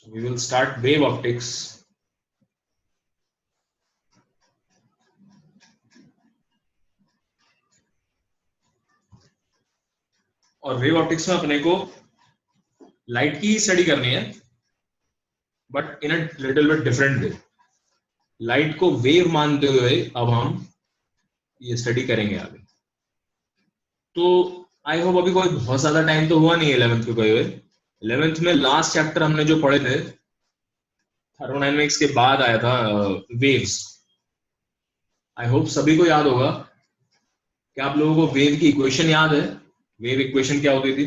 We will start wave optics. और wave optics में अपने को लाइट की स्टडी करनी है, but in a little bit different way. Light को वेव मानते हुए अब हम ये स्टडी करेंगे आगे. तो आई होप अभी कोई बहुत ज्यादा टाइम तो हुआ नहीं 11th के गए हुए. 11th में लास्ट चैप्टर हमने जो पढ़े थे थर्मोडायनेमिक्स के बाद आया था वेव्स. आई होप सभी को याद होगा. क्या आप लोगों को वेव की इक्वेशन याद है? वेव इक्वेशन क्या होती थी?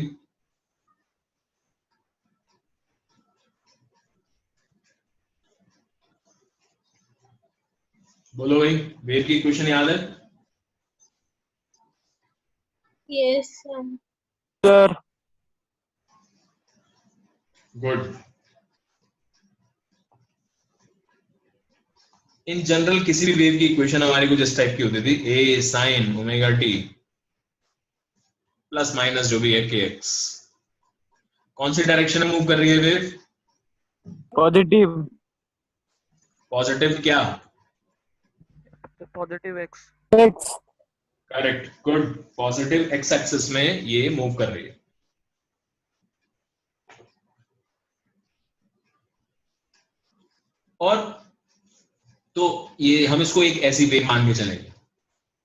बोलो भाई, वेव की इक्वेशन याद है? Yes, sir. Good. In general किसी भी वेव की इक्वेशन हमारी कुछ इस टाइप की होती थी. A sine omega t plus minus जो भी है के एक्स. कौन सी डायरेक्शन में मूव कर रही है वेव? पॉजिटिव. पॉजिटिव क्या? Positive x. X. Correct. Good. Positive x axis में ये मूव कर रही है. और तो ये हम इसको एक ऐसी वेव मान के चलेंगे.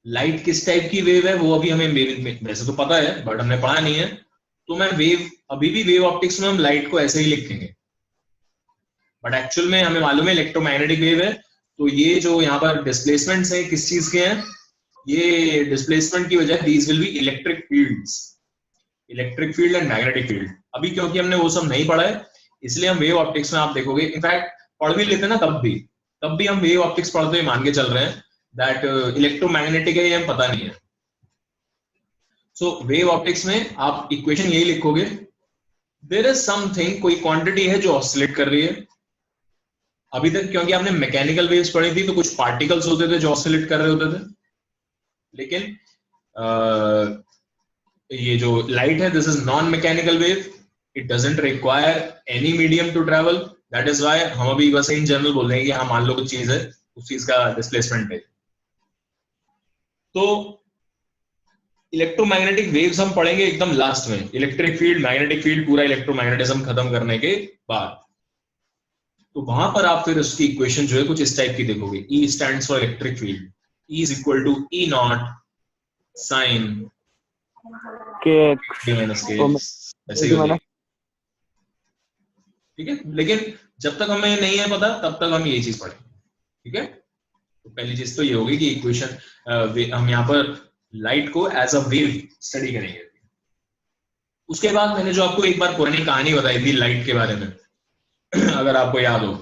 लाइट किस टाइप की वेव है वो अभी हमें वैसे तो पता है, बट हमने पढ़ा नहीं है. तो मैं वेव अभी भी वेव ऑप्टिक्स में हम लाइट को ऐसे ही लिखेंगे, बट एक्चुअल में हमें मालूम है इलेक्ट्रोमैग्नेटिक वेव है. तो ये जो यहाँ पर डिस्प्लेसमेंट्स हैं किस चीज के हैं? ये डिस्प्लेसमेंट की वजह these will be electric fields. Electric field and magnetic field. अभी क्योंकि हमने वो सब नहीं पढ़ा है इसलिए हम वेव ऑप्टिक्स में आप देखोगे, इनफैक्ट पढ़ भी लेते ना तब भी हम वेव ऑप्टिक्स पढ़ते हुए मान के चल रहे हैं दैट इलेक्ट्रोमैग्नेटिक है, ये हमें पता नहीं है. सो वेव ऑप्टिक्स में आप इक्वेशन यही लिखोगे, देयर इज समथिंग, कोई क्वांटिटी है जो ऑसिलेट कर रही है. अभी तक क्योंकि आपने मैकेनिकल वेव्स पढ़ी थी तो कुछ पार्टिकल्स होते थे जो ऑसिलेट कर रहे होते थे, लेकिन ये जो लाइट है this is non mechanical wave. It doesn't require any medium to travel. That is why हम अभी बस इन जनरल बोल रहे हैं कि हाँ मान लो कुछ चीज है, उस चीज का डिस्प्लेसमेंट है. तो इलेक्ट्रोमैग्नेटिक वेव्स हम पढ़ेंगे एकदम लास्ट में. इलेक्ट्रिक फील्ड, मैग्नेटिक फील्ड, पूरा इलेक्ट्रोमैग्नेटिज्म खत्म करने के बाद. तो वहां पर आप फिर उसकी इक्वेशन जो है कुछ इस टाइप की देखोगे. E stands for electric field. E is equal to E naught sine K minus K. ऐसे ही होगी. ठीक है, लेकिन जब तक हमें नहीं है पता तब तक हम यही चीज पढ़ेंगे. ठीक है. तो पहली चीज तो ये होगी कि इक्वेशन हम यहाँ पर लाइट को एज अ वेव स्टडी करेंगे. उसके बाद मैंने जो आपको एक बार पुरानी कहानी बताई थी लाइट के बारे में अगर आपको याद हो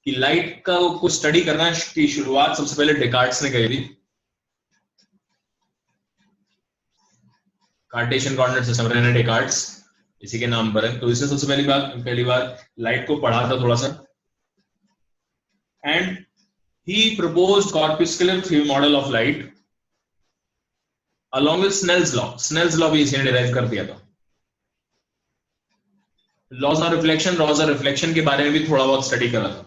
कि लाइट का को स्टडी करना की शुरुआत सबसे पहले डेकार्ट्स ने करी थी. कार्टेशियन कोऑर्डिनेट सिस्टम, रेने डेकार्ट्स इसी के नाम पर है. तो इसने सबसे पहली बार लाइट को पढ़ा था थोड़ा सा, and he proposed corpuscular model of light along with Snell's law. Snell's law भी इसने डिराइव कर दिया था. लॉज ऑफ रिफ्लेक्शन के बारे में भी थोड़ा बहुत स्टडी करा था.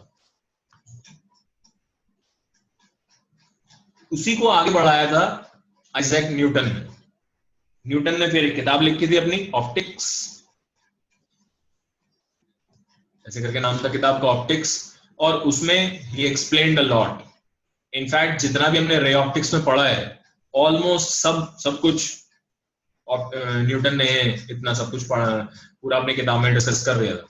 उसी को आगे बढ़ाया था आइजैक न्यूटन ने. न्यूटन ने फिर एक किताब लिखी थी अपनी ऑप्टिक्स, ऐसे करके नाम था किताब का, ऑप्टिक्स. और उसमें ही एक्सप्लेन्ड अ लॉट. इनफैक्ट जितना भी हमने रे ऑप्टिक्स में पढ़ा है ऑलमोस्ट सब कुछ न्यूटन ने इतना सब कुछ पढ़ा, पूरा अपनी किताब में डिस्कस कर दिया था.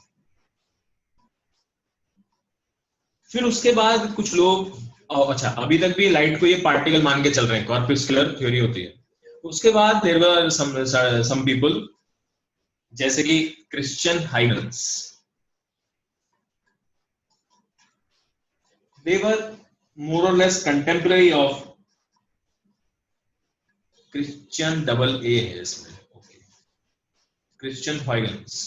फिर उसके बाद कुछ लोग अच्छा अभी तक भी लाइट को ये पार्टिकल मान के चल रहे हैं, कॉर्पस्कुलर थ्योरी होती है. उसके बाद देयर वर सम पीपल जैसे कि Christian Huygens. They were more or less contemporary of Christian double A है इसमें. Okay. Christian Huygens.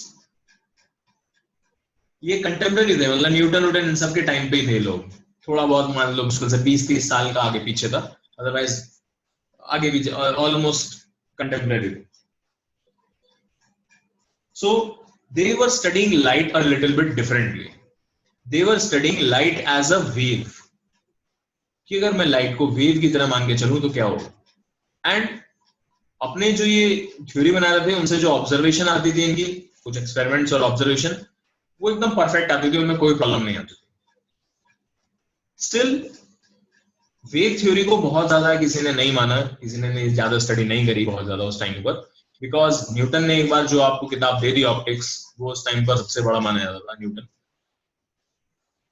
ये कंटेम्पररी थे, मतलब न्यूटन इन सब के टाइम पे ही थे लोग. थोड़ा बहुत मान लो मुश्किल से 20-30 साल का आगे पीछे था, अदरवाइज आगे भी almost contemporary. So they were studying light a little bit differently. They were studying light as a wave, कि अगर मैं लाइट को वेव की तरह मान के चलूं तो क्या होगा। एंड अपने जो ये थ्योरी बना रहे थे उनसे जो ऑब्जर्वेशन आती थी इनकी, कुछ एक्सपेरिमेंट्स और ऑब्जर्वेशन, वो एकदम परफेक्ट आती थी, उनमें कोई प्रॉब्लम नहीं आती थी। स्टिल वेव थ्योरी को बहुत ज्यादा किसी ने नहीं माना, किसी ने ज्यादा स्टडी नहीं करी बहुत ज्यादा उस टाइम पर, बिकॉज न्यूटन ने एक बार जो आपको किताब दे दी ऑप्टिक्स, वो उस टाइम पर सबसे बड़ा माना जाता था Newton.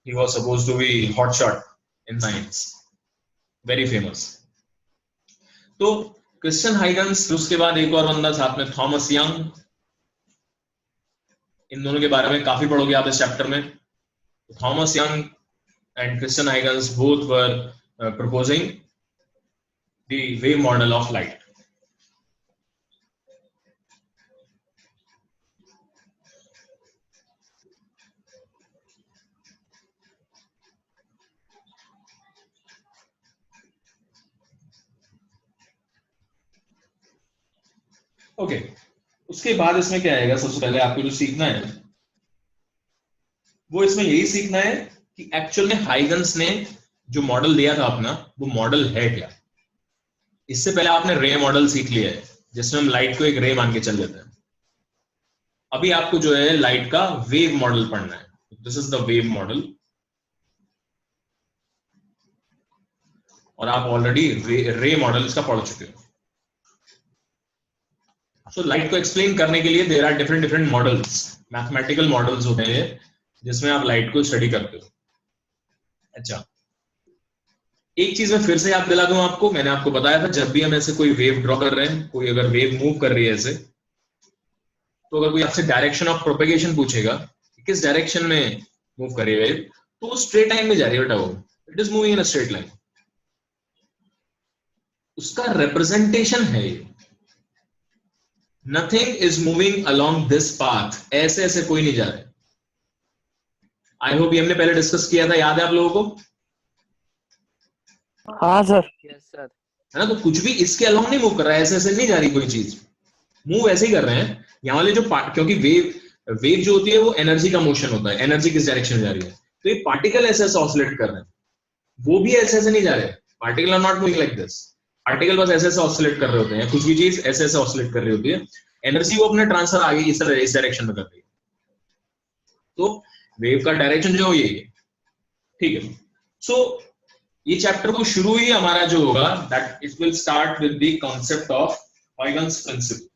He was supposed to be hot shot in science, very famous. तो क्रिश्चियन हाइगन्स, उसके बाद एक और बंदा साथ में थॉमस यंग, इन दोनों के बारे में काफी पढ़ोगे आप इस चैप्टर में। Thomas young and Christian Huygens both were proposing the wave model of light. Okay, उसके बाद इसमें क्या आएगा, सबसे पहले आपको जो सीखना है वो इसमें यही सीखना है कि एक्चुअल में हाइगन्स ने जो मॉडल दिया था अपना, वो मॉडल है क्या। इससे पहले आपने रे मॉडल सीख लिया है, जिसमें हम लाइट को एक रे मान के चल देते हैं। अभी आपको जो है लाइट का वेव मॉडल पढ़ना है। This is the wave model, और आप ऑलरेडी रे मॉडल इसका पढ़ चुके हो। सो लाइट को एक्सप्लेन करने के लिए there are different different models, mathematical models होते हैं जिसमें आप लाइट को स्टडी करते हो। अच्छा, एक चीज मैं फिर से याद दिला दूं आपको, मैंने आपको बताया था जब भी हम ऐसे कोई वेव ड्रॉ कर रहे हैं, कोई अगर वेव मूव कर रही है ऐसे, तो अगर कोई आपसे डायरेक्शन ऑफ प्रोपेगेशन पूछेगा कि किस डायरेक्शन में मूव कर रही है वेव, तो वो स्ट्रेट लाइन में जा रही है बेटा, वो it is moving in a straight line. उसका रिप्रेजेंटेशन है ये, nothing is moving along this path, ऐसे ऐसे कोई नहीं जा रहा है। आई होप ये हमने पहले डिस्कस किया था, याद है आप लोगों को? हाँ सर। Yes sir. है ना, तो कुछ भी इसके अलोंग नहीं मूव कर रहा है, ऐसे ऐसे नहीं जा रही कोई चीज, मूव ऐसे ही कर रहे हैं। यहाँ वाले जो क्योंकि वेव जो होती है वो एनर्जी का मोशन होता है, एनर्जी किस डायरेक्शन में जा रही है, तो ये पार्टिकल ऐसे ऐसे ऑसिलेट कर रहे हैं, वो भी ऐसे ऐसे नहीं जा रहे। Particle are not moving like this, particle बस ऐसे ऐसे ऑसिलेट कर रहे होते हैं, कुछ भी चीज ऐसे ऐसे ऑसिलेट कर रही होती है, एनर्जी वो अपने ट्रांसफर आगे इस डायरेक्शन में कर रही है। तो वेव का डायरेक्शन जो ये, ठीक है। सो ये चैप्टर को शुरू ही हमारा जो होगा, that it will start with the concept of Huygens principle.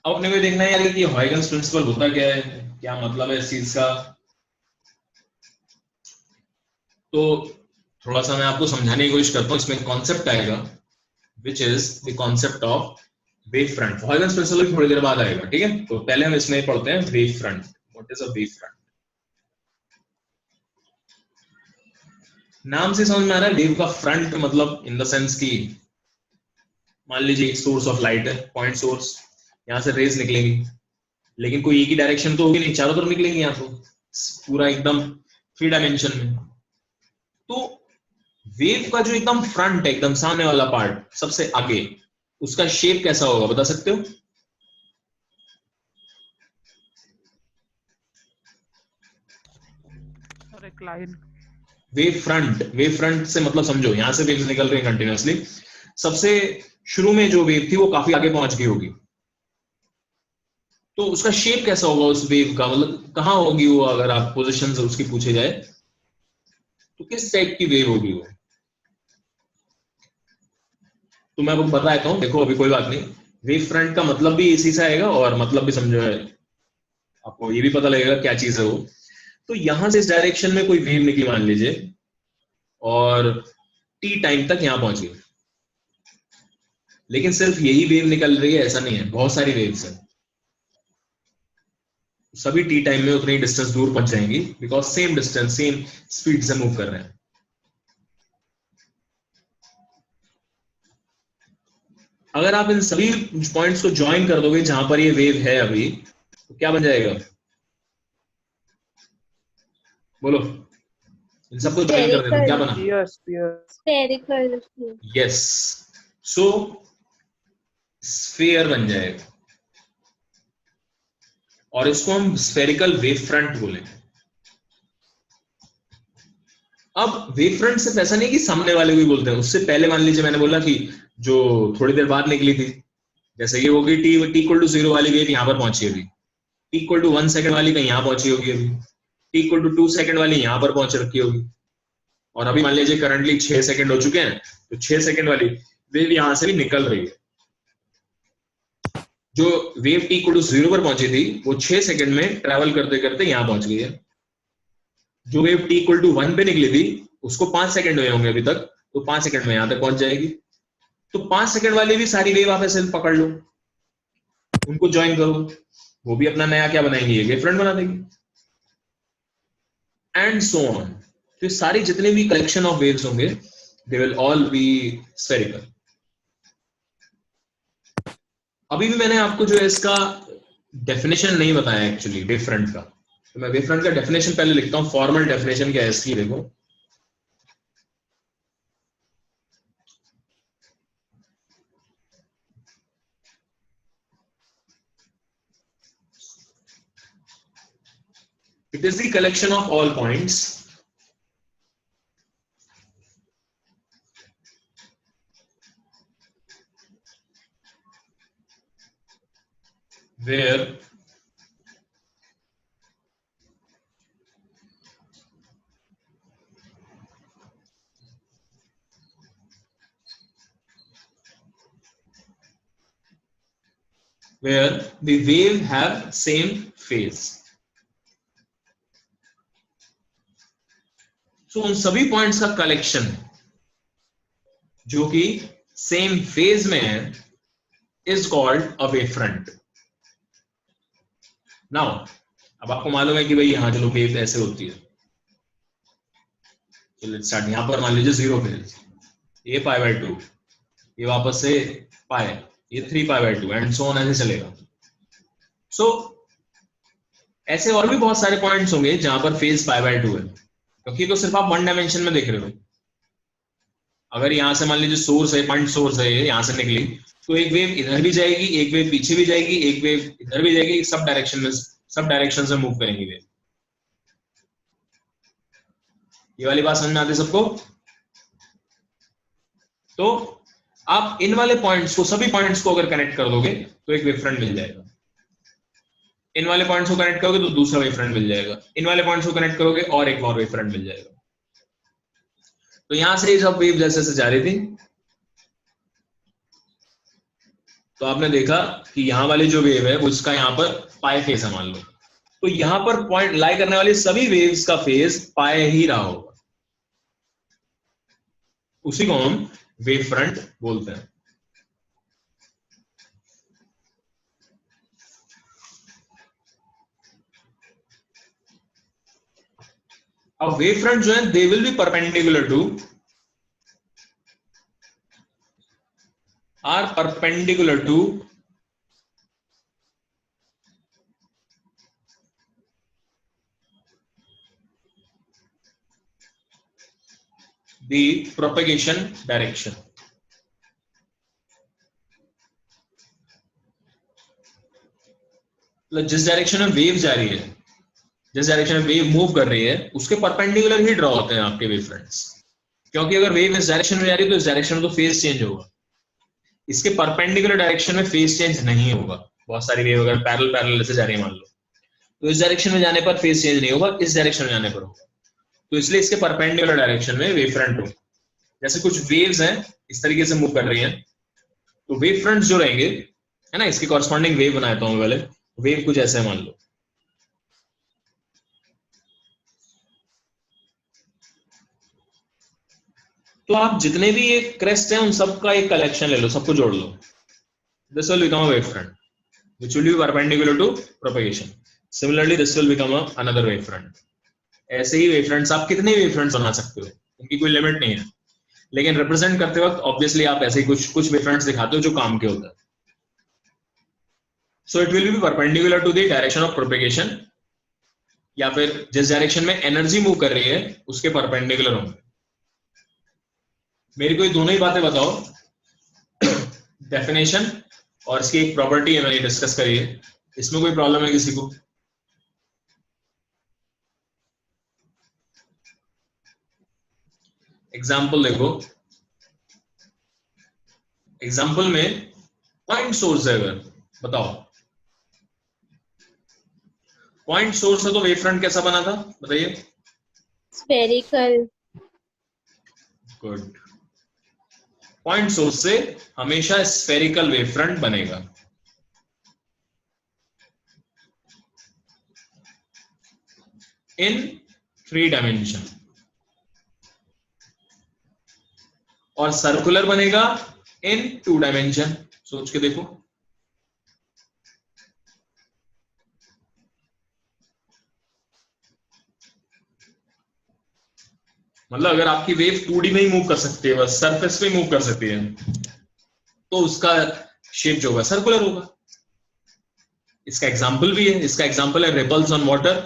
अब अपने को देखना है यार कि हाइगन्स प्रिंसिपल होता क्या है, क्या मतलब है इस चीज का। तो थोड़ा सा मैं आपको समझाने की कोशिश करता हूँ। इसमें कॉन्सेप्ट आएगा which is the concept of wave front. Huygens principle थोड़ी देर बाद आएगा, ठीक है। तो पहले हम इसमें पढ़ते हैं wave front. What is a wave front? नाम से समझ में आ रहा है, वेव का फ्रंट मतलब इन द सेंस की, मान लीजिए एक सोर्स ऑफ लाइट है, पॉइंट सोर्स, यहाँ से रेज निकलेंगी, लेकिन कोई एक ही डायरेक्शन तो होगी नहीं, चारों तरफ निकलेंगी यहाँ तो पूरा एकदम 3 डायमेंशन में। तो वेव का जो एकदम फ्रंट है, एकदम सामने वाला पार्ट सबसे आगे, उसका शेप कैसा होगा बता सकते हो? एक लाइन। वेव फ्रंट से मतलब समझो, यहां से वेव्स निकल रही है कंटिन्यूअसली, सबसे शुरू में जो वेव थी वो काफी आगे पहुंच गई होगी, तो उसका शेप कैसा होगा उस वेव का, मतलब कहां होगी वो, अगर आप पोजीशन उसकी पूछे जाए तो किस टाइप की वेव होगी वो। तो मैं आपको बता देता हूँ, देखो अभी कोई बात नहीं, वेव फ्रंट का मतलब भी इसी से आएगा और मतलब भी समझो है, आपको ये भी पता लगेगा क्या चीज है वो। तो यहां से इस डायरेक्शन में कोई वेव निकली मान लीजिए, और टी टाइम तक यहां पहुंच गई, लेकिन सिर्फ यही वेव निकल रही है ऐसा नहीं है, बहुत सारी वेव्स हैं, सभी टी टाइम में उतनी डिस्टेंस दूर पहुंच जाएंगी, because same distance same speed से मूव कर रहे हैं। अगर आप इन सभी पॉइंट्स को ज्वाइन कर दोगे जहां पर ये वेव है अभी, तो क्या बन जाएगा, बोलो, इन सबको ज्वाइन कर देना, क्या बना, Spherical. यस, सो स्फीयर बन जाएगा और इसको हम स्फेरिकल वेव फ्रंट बोलेंगे। अब वेव फ्रंट सिर्फ ऐसा नहीं कि सामने वाले को ही बोलते हैं, उससे पहले मान लीजिए मैंने बोला कि जो थोड़ी देर बाद निकली थी, जैसे ये होगी टी इक्वल टू 0 वाली वेव यहाँ पर पहुंची होगी, टी इक्वल टू 1 सेकंड वाली कहीं यहाँ पहुंची होगी, अभी टी इक्वल टू 2 सेकंड वाली यहाँ पर पहुंच रखी होगी, और अभी मान लीजिए करंटली 6 सेकंड हो चुके हैं, तो 6 सेकंड वाली वेव यहाँ से भी निकल रही है। जो वेव टी इक्वल टू 0 पर पहुंची थी वो 6 सेकंड में ट्रैवल करते करते यहाँ पहुंच गई है। जो वेव टी इक्वल टू 1 पे निकली थी उसको 5 सेकंड हुए होंगे अभी तक, तो 5 सेकंड में यहाँ तक पहुंच जाएगी। तो 5 सेकंड वाली भी सारी वेव आप ऐसे पकड़ लो, उनको ज्वाइन करो, वो भी अपना नया क्या बनाएंगे, वेव फ्रंट बना देंगे, एंड सो ऑन। तो सारी जितने भी कलेक्शन ऑफ वेव्स होंगे they will all B spherical. अभी भी मैंने आपको जो है इसका डेफिनेशन नहीं बताया एक्चुअली वेव फ्रंट का, तो मैं वेव फ्रंट का डेफिनेशन पहले लिखता हूं। फॉर्मल डेफिनेशन क्या है इसकी, देखो, it is the collection of all points where the wave have same phase। तो उन सभी पॉइंट्स का कलेक्शन जो कि सेम फेज में है is called a wave front. Now अब आपको मालूम है कि भाई यहां चलो वेव ऐसे होती है, चलो स्टार्ट, यहां पर मान लीजिए 0 फेज, ये π/2, ये वापस से पाई, ये 3π/2 एंड सो ऑन, ऐसे चलेगा। सो ऐसे और भी बहुत सारे पॉइंट्स होंगे जहां पर फेज π/2 है, क्योंकि तो सिर्फ आप 1 डायमेंशन में देख रहे हो। अगर यहां से मान लीजिए सोर्स है, पॉइंट सोर्स है, यहां से निकली, तो एक वेव इधर भी जाएगी, एक वेव पीछे भी जाएगी, एक वेव इधर भी जाएगी, सब डायरेक्शन में मूव करेंगी वेव। ये वाली बात समझ में आती है सबको? तो आप इन वाले पॉइंट्स को, सभी पॉइंट्स को अगर कनेक्ट कर दोगे तो एक वेव फ्रंट मिल जाएगा। इन वाले पॉइंट्स को कनेक्ट करोगे तो दूसरा वेव फ्रंट मिल जाएगा, इन वाले पॉइंट्स को कनेक्ट करोगे और एक और वेव फ्रंट मिल जाएगा। तो यहां से ये सब वेव जैसे जैसे जा रही थी, तो आपने देखा कि यहां वाली जो वेव है वो इसका यहां पर पाई फेज है मान लो, तो यहां पर पॉइंट लाई करने वाली सभी वेव्स का फेज पाई ही रहा होगा, उसी को हम वेव फ्रंट बोलते हैं। अब वेव फ्रंट जो है they will be perpendicular to the propagation direction। जिस डायरेक्शन में वेव जा रही है, जिस डायरेक्शन में वेव मूव कर रही है, उसके परपेंडिकुलर ही ड्रॉ होते हैं आपके वेव फ्रंट्स। क्योंकि अगर वेव इस डायरेक्शन में जा रही है तो इस डायरेक्शन में तो फेज चेंज होगा, इसके परपेंडिकुलर डायरेक्शन में फेज चेंज नहीं होगा। बहुत सारी वेव अगर पैरेलल से जा रही है मान लो, तो इस डायरेक्शन में जाने पर फेज चेंज नहीं होगा, इस डायरेक्शन में जाने पर होगा। तो इसलिए इसके परपेंडिकुलर डायरेक्शन में वेव फ्रंट हो। जैसे कुछ वेव्स हैं इस तरीके से मूव कर रही हैं, तो वेव फ्रंट्स जो रहेंगे है ना, इसके कॉरस्पॉन्डिंग वेव बनाता हूं वाले वेव कुछ ऐसे मान लो। तो आप जितने भी ये क्रेस्ट हैं उन सबका एक कलेक्शन ले लो, सबको जोड़ लो, this will become a wave front which will be perpendicular to propagation. Similarly this will become another wave front. ऐसे ही वेव फ्रंट्स आप कितने वेव फ्रंट्स बना सकते हो, उनकी कोई लिमिट नहीं है, लेकिन रिप्रेजेंट करते वक्त ऑब्वियसली आप ऐसे ही कुछ वेव फ्रंट्स दिखाते हो जो काम के होता है। So it will be perpendicular to the direction of propagation, या फिर जिस डायरेक्शन में एनर्जी मूव कर रही है उसके परपेंडिकुलर होंगे। मेरे को ये दोनों ही बातें बताओ, डेफिनेशन और इसकी एक प्रॉपर्टी है मैंने डिस्कस करी है, इसमें कोई प्रॉब्लम है किसी को? एग्जाम्पल देखो, एग्जाम्पल में पॉइंट सोर्स है, अगर बताओ पॉइंट सोर्स है तो वेव फ्रंट कैसा बना था बताइए? spherical, good. पॉइंट सोर्स से हमेशा स्फेरिकल वेव फ्रंट बनेगा। इन 3 डायमेंशन, और सर्कुलर बनेगा इन 2 डायमेंशन। सोच के देखो, मतलब अगर आपकी वेव 2D में ही मूव कर सकती है, बस सरफेस पे मूव कर सकती है, तो उसका शेप जो होगा सर्कुलर होगा। इसका एग्जांपल भी है, इसका एग्जांपल है रिपल्स ऑन वाटर।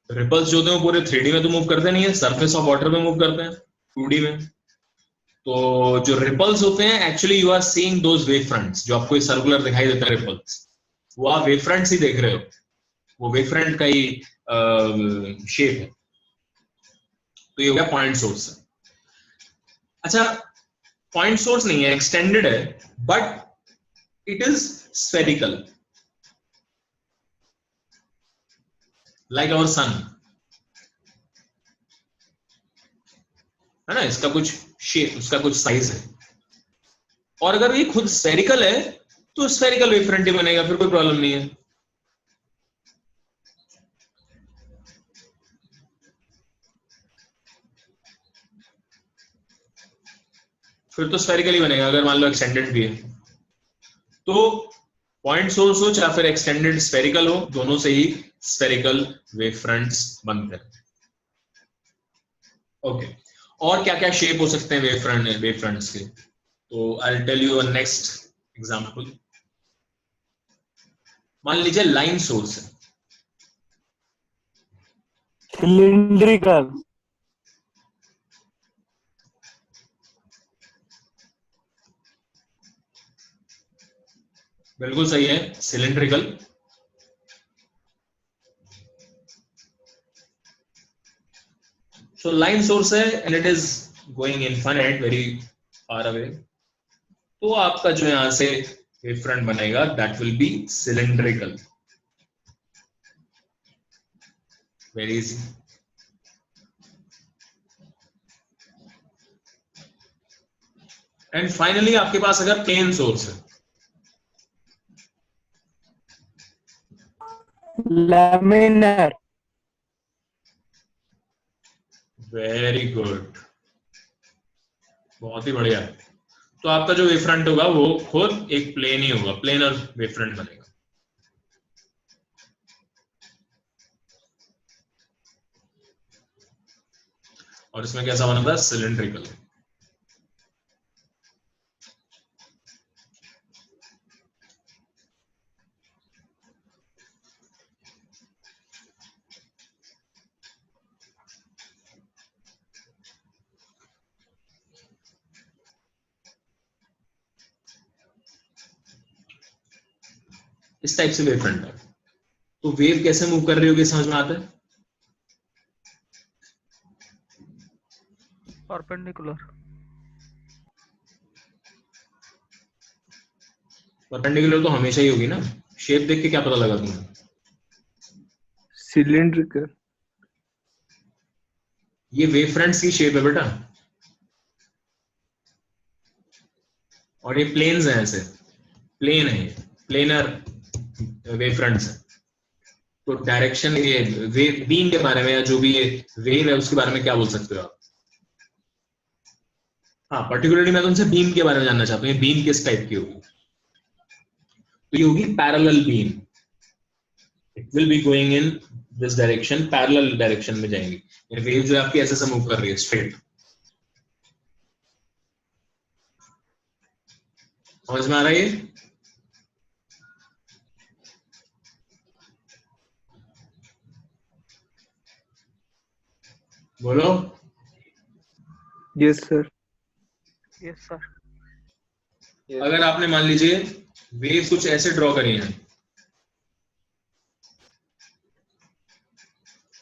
रिपल्स जो होते हैं वो पूरे 3D में तो मूव करते नहीं है, सरफेस ऑफ वाटर में मूव करते हैं 2D में। तो जो रिपल्स होते हैं, actually you are seeing those wave fronts, जो आपको सर्कुलर दिखाई देता है रिपल्स, वो आप वेव फ्रंट्स ही देख रहे हो, वो वेव फ्रंट का ही शेप है। तो ये हो गया पॉइंट सोर्स। अच्छा, पॉइंट सोर्स नहीं है, एक्सटेंडेड है, but it is spherical, like our sun, है ना? इसका कुछ शेप, उसका कुछ साइज है, और अगर ये खुद स्फेरिकल है तो स्फेरिकल वेव फ्रंट ही बनेगा, फिर कोई प्रॉब्लम नहीं है। फिर तो स्फेरिकल ही बनेगा अगर मान लो एक्सटेंडेड भी है। तो पॉइंट सोर्स हो चाहे फिर एक्सटेंडेड स्फेरिकल हो, दोनों से ही स्फेरिकल वेव फ्रंट्स बनते हैं। ओके, और क्या क्या शेप हो सकते हैं वेव फ्रंट्स के? तो I will tell you a next example. मान लीजिए लाइन सोर्स है, cylindrical, बिल्कुल सही है, सिलिंड्रिकल। सो लाइन सोर्स है and it is going infinite very far away, तो आपका जो यहां से वेव फ्रंट बनेगा that will be cylindrical. Very easy. And finally आपके पास अगर प्लेन सोर्स है, laminar, वेरी गुड, बहुत ही बढ़िया। तो आपका जो वेव फ्रंट होगा वो खुद एक प्लेन ही होगा, प्लेनर वेव फ्रंट बनेगा। और इसमें कैसा बना था? सिलिंड्रिकल। इस टाइप से वेव फ्रंट है। तो वेव कैसे मूव कर रही होगी समझ में आता है? perpendicular, परपेंडिकुलर तो हमेशा ही होगी ना, शेप देख के क्या पता लगा तुम्हें? cylindrical, ये वेव फ्रंट्स की शेप है बेटा, और ये प्लेन्स हैं, ऐसे प्लेन है, प्लेनर वेव फ्रंट्स है। तो डायरेक्शन, ये वेव बीम के बारे में या जो भी ये वेव है उसके बारे में क्या बोल सकते हो आप? हाँ, पर्टिकुलरली मैं तुमसे बीम के बारे में जानना चाहता हूँ, ये बीम किस टाइप की होगी? तो ये होगी parallel beam, it will be going in this direction, parallel direction में जाएंगी। ये वेव जो है आपकी ऐसे से मूव कर रही है स्ट्रेट। समझ में आ रहा है ये? बोलो। Yes sir. Yes sir. अगर आपने मान लीजिए वेव कुछ ऐसे ड्रॉ करी है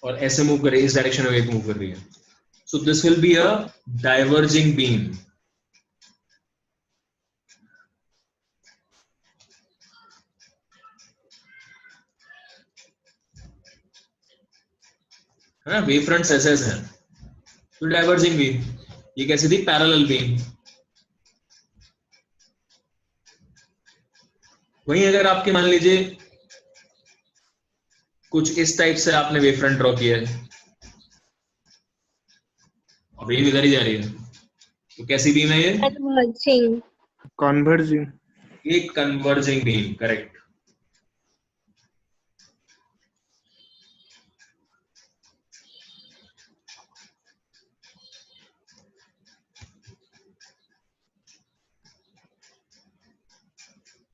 और ऐसे मूव कर रही है, इस डायरेक्शन में वेव मूव कर रही है, so this will be a diverging beam. है ना, वेव फ्रंट्स ऐसे ऐसे हैं, तो डाइवर्जिंग बीम। ये कैसी थी? Parallel beam. वहीं अगर आपके मान लीजिए कुछ इस टाइप से आपने वेव फ्रंट ड्रॉ किया है और वेव इधर ही जा रही है, तो कैसी बीम है ये? Converging. कॉन्वर्जिंग। एक कन्वर्जिंग बीम, करेक्ट।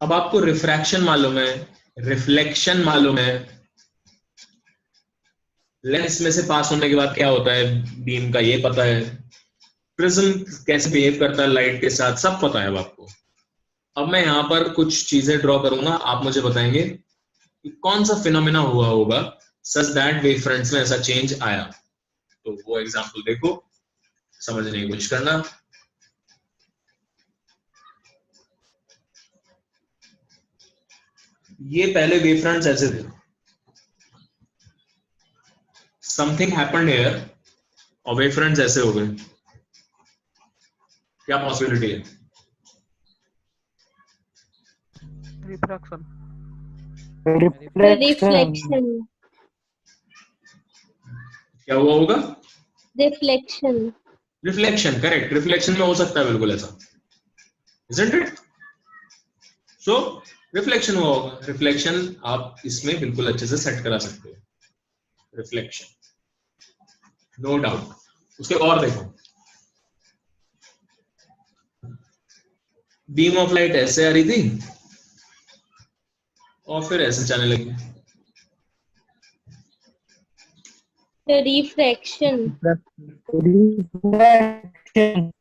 अब आपको रिफ्रैक्शन मालूम है, रिफ्लेक्शन मालूम है, लेंस में से पास होने के बाद क्या होता है बीम का ये पता है, प्रिज्म कैसे बिहेव करता है लाइट के साथ, सब पता है अब आपको। अब मैं यहाँ पर कुछ चीजें ड्रॉ करूंगा, आप मुझे बताएंगे कि कौन सा फिनोमेना हुआ होगा सच दैट वेव फ्रंट्स में ऐसा चेंज आया। तो वो एग्जांपल देखो, समझने की कोशिश करना। ये पहले वेव फ्रंट्स ऐसे थे, समथिंग हैपेंड हियर और वेव फ्रंट्स ऐसे हो गए। क्या पॉसिबिलिटी है? रिफ्रैक्शन। रिफ्लेक्शन। Reflection. क्या हुआ होगा? Reflection. Reflection, correct. रिफ्लेक्शन में हो सकता है बिल्कुल ऐसा, isn't it? सो रिफ्लेक्शन हुआ होगा। रिफ्लेक्शन आप इसमें बिल्कुल अच्छे से सेट करा सकते हो, रिफ्लेक्शन, नो डाउट। उसके और देखो, बीम ऑफ लाइट ऐसे आ रही थी और फिर ऐसे जाने लगी। The refraction. Reflection.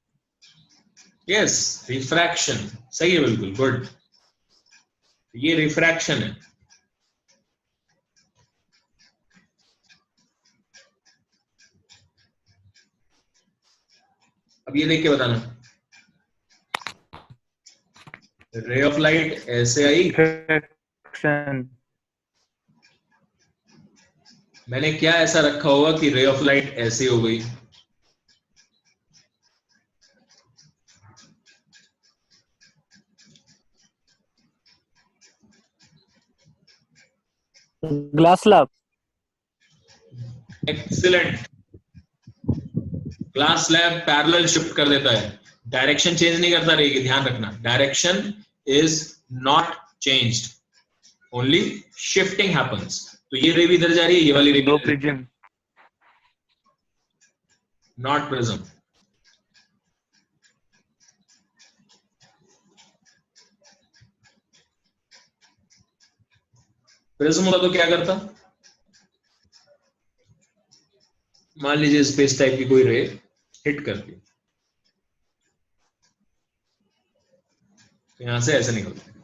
Yes, refraction, सही है, बिल्कुल गुड। ये रिफ्रैक्शन है। अब ये देख के बताना, रे ऑफ लाइट ऐसे आई, रिफ्लेक्शन। मैंने क्या ऐसा रखा होगा कि रे ऑफ लाइट ऐसे हो गई? Glass slab. Excellent. Glass slab parallel shift कर देता है, डायरेक्शन चेंज नहीं करता रहेगी, ध्यान रखना, direction is not changed, only shifting happens. तो ये रे भी इधर जा रही है, ये वाली रे भी नो इधर, प्रिज्म। Not prism. प्रिज्म होता तो क्या करता? मान लीजिए स्पेस टाइप की कोई रे हिट करती, तो यहां से ऐसे निकलता है।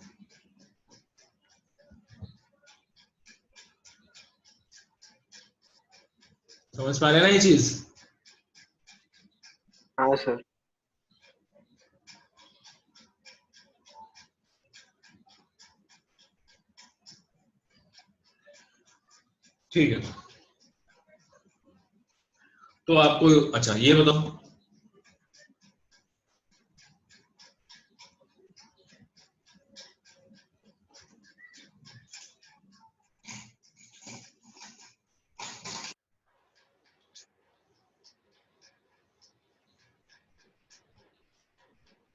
समझ पा रहे ना ये चीज? हाँ सर। ठीक है, तो आपको अच्छा ये बताओ,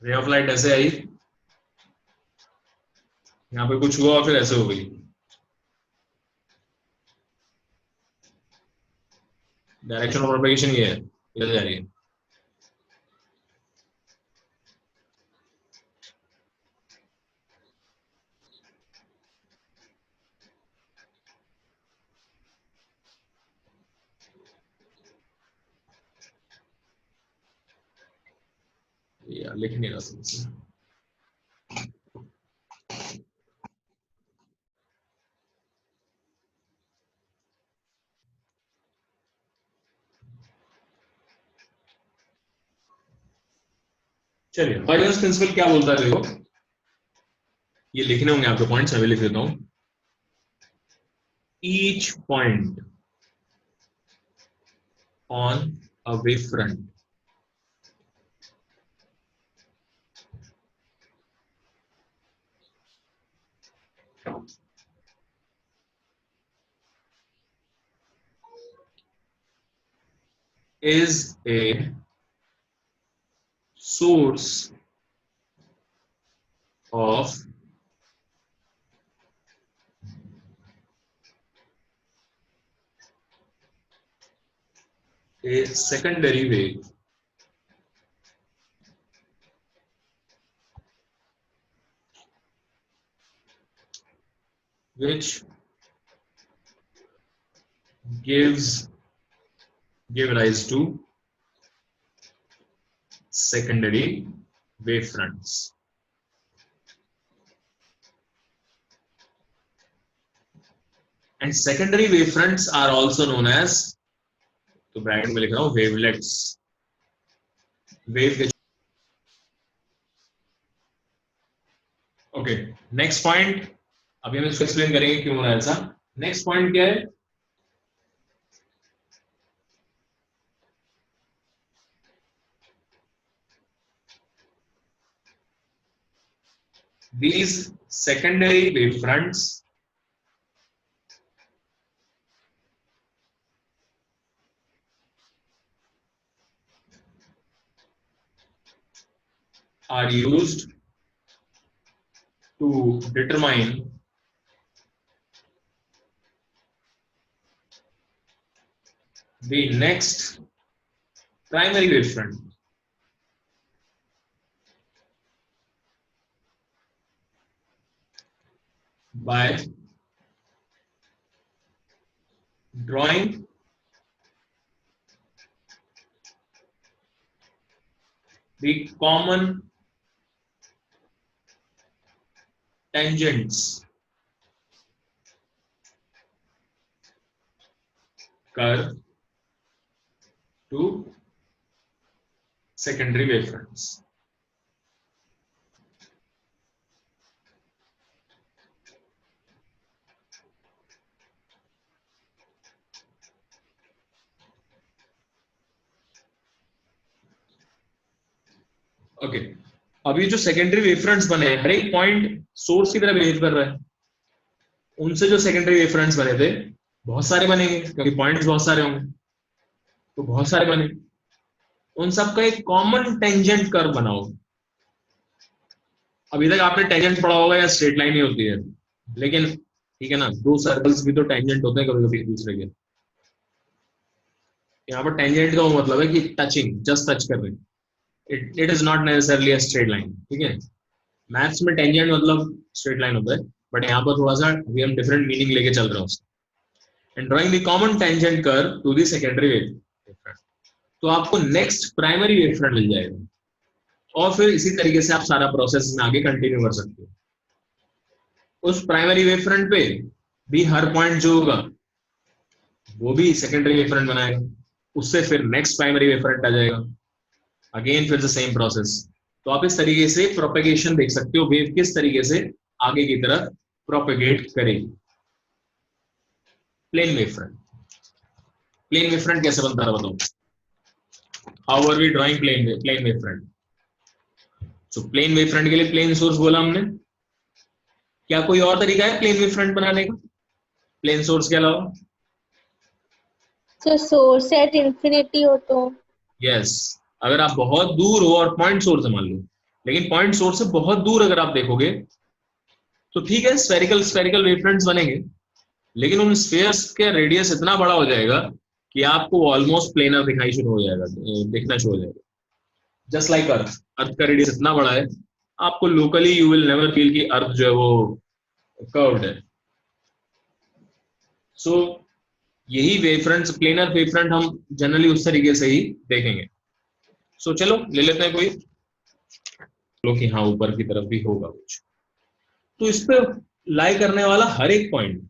रे ऑफ लाइट ऐसे आई, यहाँ पे कुछ हुआ और फिर ऐसे हो गई, डायरेक्शन ऑफ प्रोपगेशन ये है, इधर जा रही है। यार लिख नहीं रहा समझ। चलिए पॉइजनस प्रिंसिपल क्या बोलता है देखो, ये लिखने होंगे आपके पॉइंट्स, मैं भी लिख देता हूं। Each point on a wave front is a source of a secondary wave which give rise to secondary wave fronts. And secondary wave fronts are also known as, तो ब्रैकेट में लिख रहा हूं, wavelets. वेव के okay, next point, अभी हम इसको explain करेंगे क्यों हो रहा है ऐसा। नेक्स्ट पॉइंट क्या है, these secondary wave fronts are used to determine the next primary wave front. By drawing the common tangents curve to secondary wave fronts. Okay, अभी जो सेकेंडरी वेव फ्रंट्स बने हैं, हर एक पॉइंट सोर्स की तरह behave कर रहा है। उनसे जो सेकेंडरी वेव फ्रंट्स बने थे बहुत सारे बनेंगे, क्योंकि पॉइंट्स बहुत सारे होंगे, तो बहुत सारे बने। उन सबका एक कॉमन टेंजेंट कर्व बनाओ। अभी तक आपने टेंजेंट पढ़ा होगा या स्ट्रेट लाइन ही होती है, लेकिन ठीक है ना, दो सर्कल्स भी तो टेंजेंट होते हैं कभी कभी एक दूसरे के। यहाँ पर टेंजेंट का मतलब है कि टचिंग, जस्ट टच कर रहे हैं। It is not necessarily a straight line, ठीक है। मैथ्स में टेंजेंट मतलब स्ट्रेट लाइन होता है, बट यहाँ पर थोड़ा सा अभी हम डिफरेंट मीनिंग लेके चल रहे हैं उसका। And drawing the common tangent curve to the secondary wave front, तो आपको नेक्स्ट प्राइमरी वेव फ्रंट मिल जाएगा, और फिर इसी तरीके से आप सारा प्रोसेस में आगे कंटिन्यू कर सकते हो। उस प्राइमरी वेव फ्रंट पे भी हर पॉइंट जो होगा वो भी सेकेंडरी वेव फ्रंट बनाएगा, उससे फिर नेक्स्ट प्राइमरी वेव फ्रंट आ जाएगा, अगेन फिर द सेम प्रोसेस। तो आप इस तरीके से प्रोपेगेशन देख सकते हो, वेव किस तरीके से आगे की तरफ प्रोपेगेट करेगी। Plane wave front, plane wave front कैसे बनता है बताओ। How are we drawing plane wave front. So plane wave front के लिए प्लेन सोर्स बोला हमने। क्या कोई और तरीका है प्लेन वेव फ्रंट बनाने का प्लेन सोर्स के अलावा? तो सोर्स एट इंफिनिटी हो तो यस, अगर आप बहुत दूर हो और पॉइंट सोर्स मान लो, लेकिन पॉइंट सोर्स से बहुत दूर अगर आप देखोगे तो ठीक है, स्फेरिकल वेव फ्रंट्स बनेंगे, लेकिन उन स्फीयर्स के रेडियस इतना बड़ा हो जाएगा कि आपको ऑलमोस्ट प्लेनर दिखाई शुरू हो जाएगा, दिखना शुरू हो जाएगा। जस्ट लाइक अर्थ का रेडियस इतना बड़ा है, आपको locally you will never feel कि अर्थ जो है वो कर्व्ड है। सो यही wave fronts, planar wave front हम जनरली उस तरीके से ही देखेंगे। सो चलो ले लेते हैं कोई कि हाँ ऊपर की तरफ भी होगा कुछ। तो इस पे लाई करने वाला हर एक पॉइंट,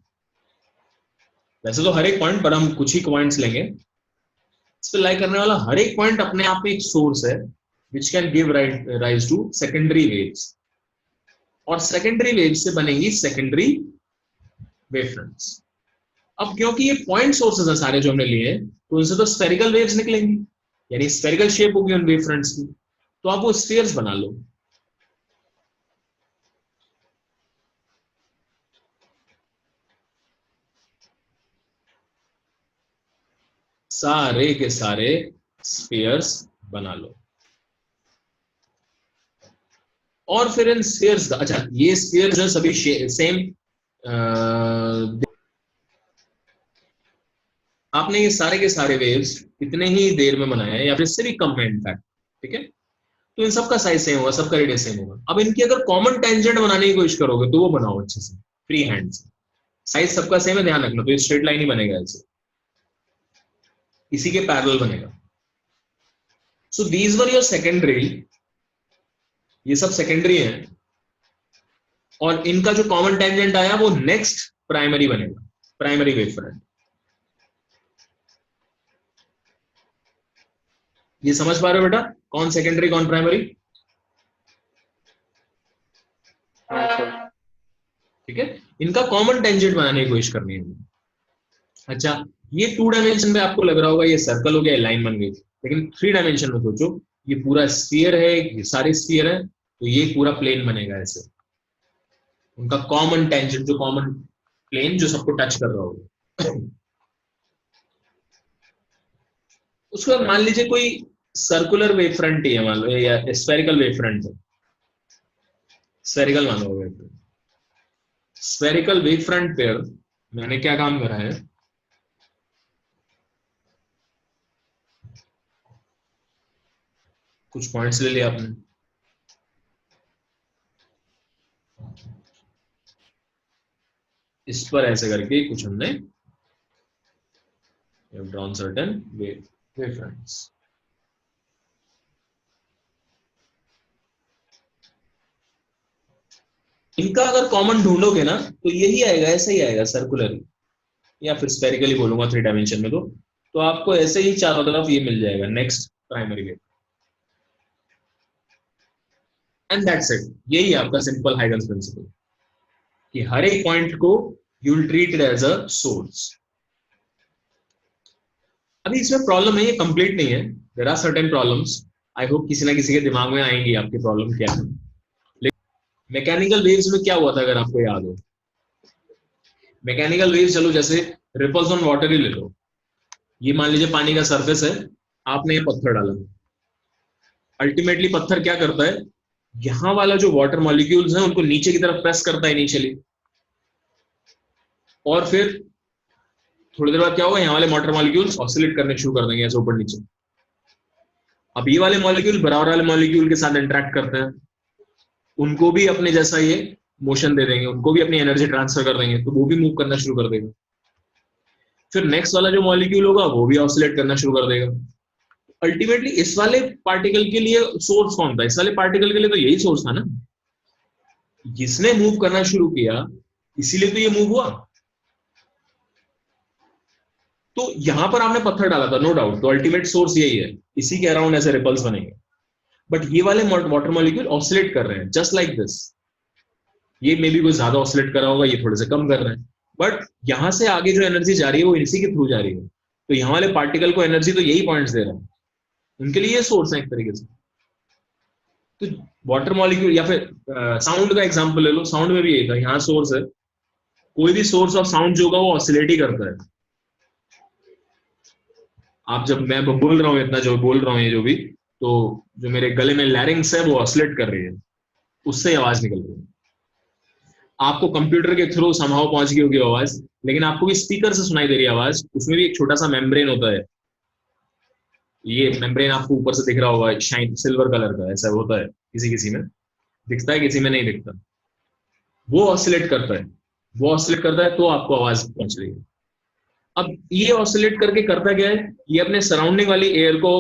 वैसे तो हर एक पॉइंट पर हम कुछ ही पॉइंट्स लेंगे, इस पे लाई करने वाला हर एक पॉइंट अपने आप में एक सोर्स है which can give rise to secondary waves, और सेकेंडरी वेव्स से बनेंगी सेकेंडरी वेवफ्रंट्स। अब क्योंकि ये पॉइंट सोर्सेज हैं सारे जो हमने लिए, तो उनसे तो स्फेरिकल वेव्स निकलेंगी, यानी स्फेरिकल शेप होगी उन वेवफ्रंट्स की, तो आप वो स्फीयर्स बना लो। सारे के सारे स्फीयर्स बना लो, और फिर इन स्फीयर्स का, अच्छा ये स्फीयर जो सभी सेम, आपने ये सारे के सारे वेव्स इतने ही देर में बनाए हैं या फिर इससे भी कम है इनफैक्ट, ठीक है, तो इन सबका साइज सेम होगा, सबका रेडियस सेम होगा। अब इनकी अगर कॉमन टेंजेंट बनाने की कोशिश करोगे तो वो बनाओ अच्छे से फ्री हैंड से, साइज सबका सेम है ध्यान रखना, तो ये स्ट्रेट लाइन ही बनेगा ऐसे, इसी के पैरेलल बनेगा। So these were your secondary, ये सब सेकेंडरी हैं, और इनका जो कॉमन टेंजेंट आया वो नेक्स्ट प्राइमरी बनेगा, प्राइमरी वेवफ्रंट। ये समझ पा रहे हो बेटा, कौन सेकेंडरी कौन प्राइमरी? ठीक है, इनका कॉमन टेंजेंट बनाने की कोशिश करनी है। अच्छा, ये 2 डायमेंशन में आपको लग रहा होगा ये सर्कल हो गया, लाइन बन गई, लेकिन 3 डायमेंशन में सोचो, ये पूरा स्फीयर है, ये सारे स्फीयर है, तो ये पूरा प्लेन बनेगा ऐसे, उनका कॉमन टेंजेंट, जो कॉमन प्लेन जो सबको टच कर रहा होगा। उसके बाद मान लीजिए कोई सर्कुलर वेव फ्रंट ही है मान लो, या स्फेरिकल वेव फ्रंट है, स्फेरिकल मान लो wave front, spherical wave front पर मैंने क्या काम करा है, कुछ पॉइंट्स ले लिया आपने, इस पर ऐसे करके कुछ हमने ड्रॉन सर्टेन वेवफ्रंट्स। इनका अगर कॉमन ढूंढोगे ना तो यही आएगा, ऐसा ही आएगा, सर्कुलर या फिर स्फेरिकली बोलूंगा 3 डायमेंशन में, तो आपको ऐसे ही चारों तरफ ये मिल जाएगा next primary wave, and that's it. यही आपका सिंपल हाइगन्स प्रिंसिपल, कि हर एक पॉइंट को you will treat it as a source. अभी इसमें प्रॉब्लम है, ये कंप्लीट नहीं है, there are certain problems, I hope किसी ना किसी के दिमाग में आएंगी आपकी प्रॉब्लम क्या है। मैकेनिकल वेव्स में क्या हुआ था अगर आपको याद हो, मैकेनिकल वेव्स, चलो जैसे रिपल्स ऑन वाटर ही ले लो, ये मान लीजिए पानी का सरफेस है, आपने ये पत्थर डाला, अल्टीमेटली पत्थर क्या करता है, यहां वाला जो वाटर मॉलिक्यूल्स हैं उनको नीचे की तरफ प्रेस करता है इनिशियली, और फिर थोड़ी देर बाद क्या होगा, यहाँ वाले वाटर मॉलिक्यूल्स ऑसिलेट करने शुरू कर देंगे ऐसे ऊपर नीचे। अब ये वाले मॉलिक्यूल बराबर वाले मॉलिक्यूल के साथ इंटरेक्ट करते हैं, उनको भी अपने जैसा ये मोशन दे देंगे, उनको भी अपनी एनर्जी ट्रांसफर कर देंगे, तो वो भी मूव करना शुरू कर देगा। फिर नेक्स्ट वाला जो मॉलिक्यूल होगा वो भी ऑसिलेट करना शुरू कर देगा। अल्टीमेटली इस वाले पार्टिकल के लिए सोर्स कौन था, इस वाले पार्टिकल के लिए तो यही सोर्स था ना, जिसने मूव करना शुरू किया इसीलिए तो ये मूव हुआ। तो यहां पर आपने पत्थर डाला था नो डाउट, तो अल्टीमेट सोर्स यही है, इसी के अराउंड ऐसे रिपल्स बनेंगे, बट ये वाले वाटर मॉलिक्यूल ऑसिलेट कर रहे हैं जस्ट लाइक दिस, ये मे बी कुछ ज्यादा ऑसिलेट कर रहा होगा, ये थोड़े से कम कर रहे हैं, बट यहां से आगे जो एनर्जी जा रही है वो इसी के थ्रू जा रही है, तो यहाँ वाले पार्टिकल को एनर्जी तो यही पॉइंट्स दे रहे हैं, उनके लिए ये सोर्स है एक तरीके से। तो वाटर मॉलिक्यूल या फिर साउंड का एग्जांपल ले लो, साउंड में भी यही था, यहाँ सोर्स है, कोई भी सोर्स ऑफ साउंड जो होगा वो ऑसिलेट ही करता है। आप जब मैं बोल रहा हूँ इतना जो बोल रहा हूँ ये जो भी, तो जो मेरे गले में लैरिंग्स है वो ऑसिलेट कर रही है, उससे आवाज निकल रही है। आपको कंप्यूटर के थ्रू समहाउ पहुंच गई होगी आवाज, लेकिन आपको भी स्पीकर से सुनाई दे रही है आवाज, उसमें भी एक छोटा सा मेम्ब्रेन होता है, ये मेम्ब्रेन आपको ऊपर से दिख रहा होगा, शाइन सिल्वर कलर का ऐसा होता है, किसी किसी में दिखता है किसी में नहीं दिखता, वो ऑसिलेट करता है, वो ऑसिलेट करता है तो आपको आवाज पहुंच रही है। अब ये ऑसिलेट करके करता क्या है, ये अपने सराउंडिंग वाली एयर को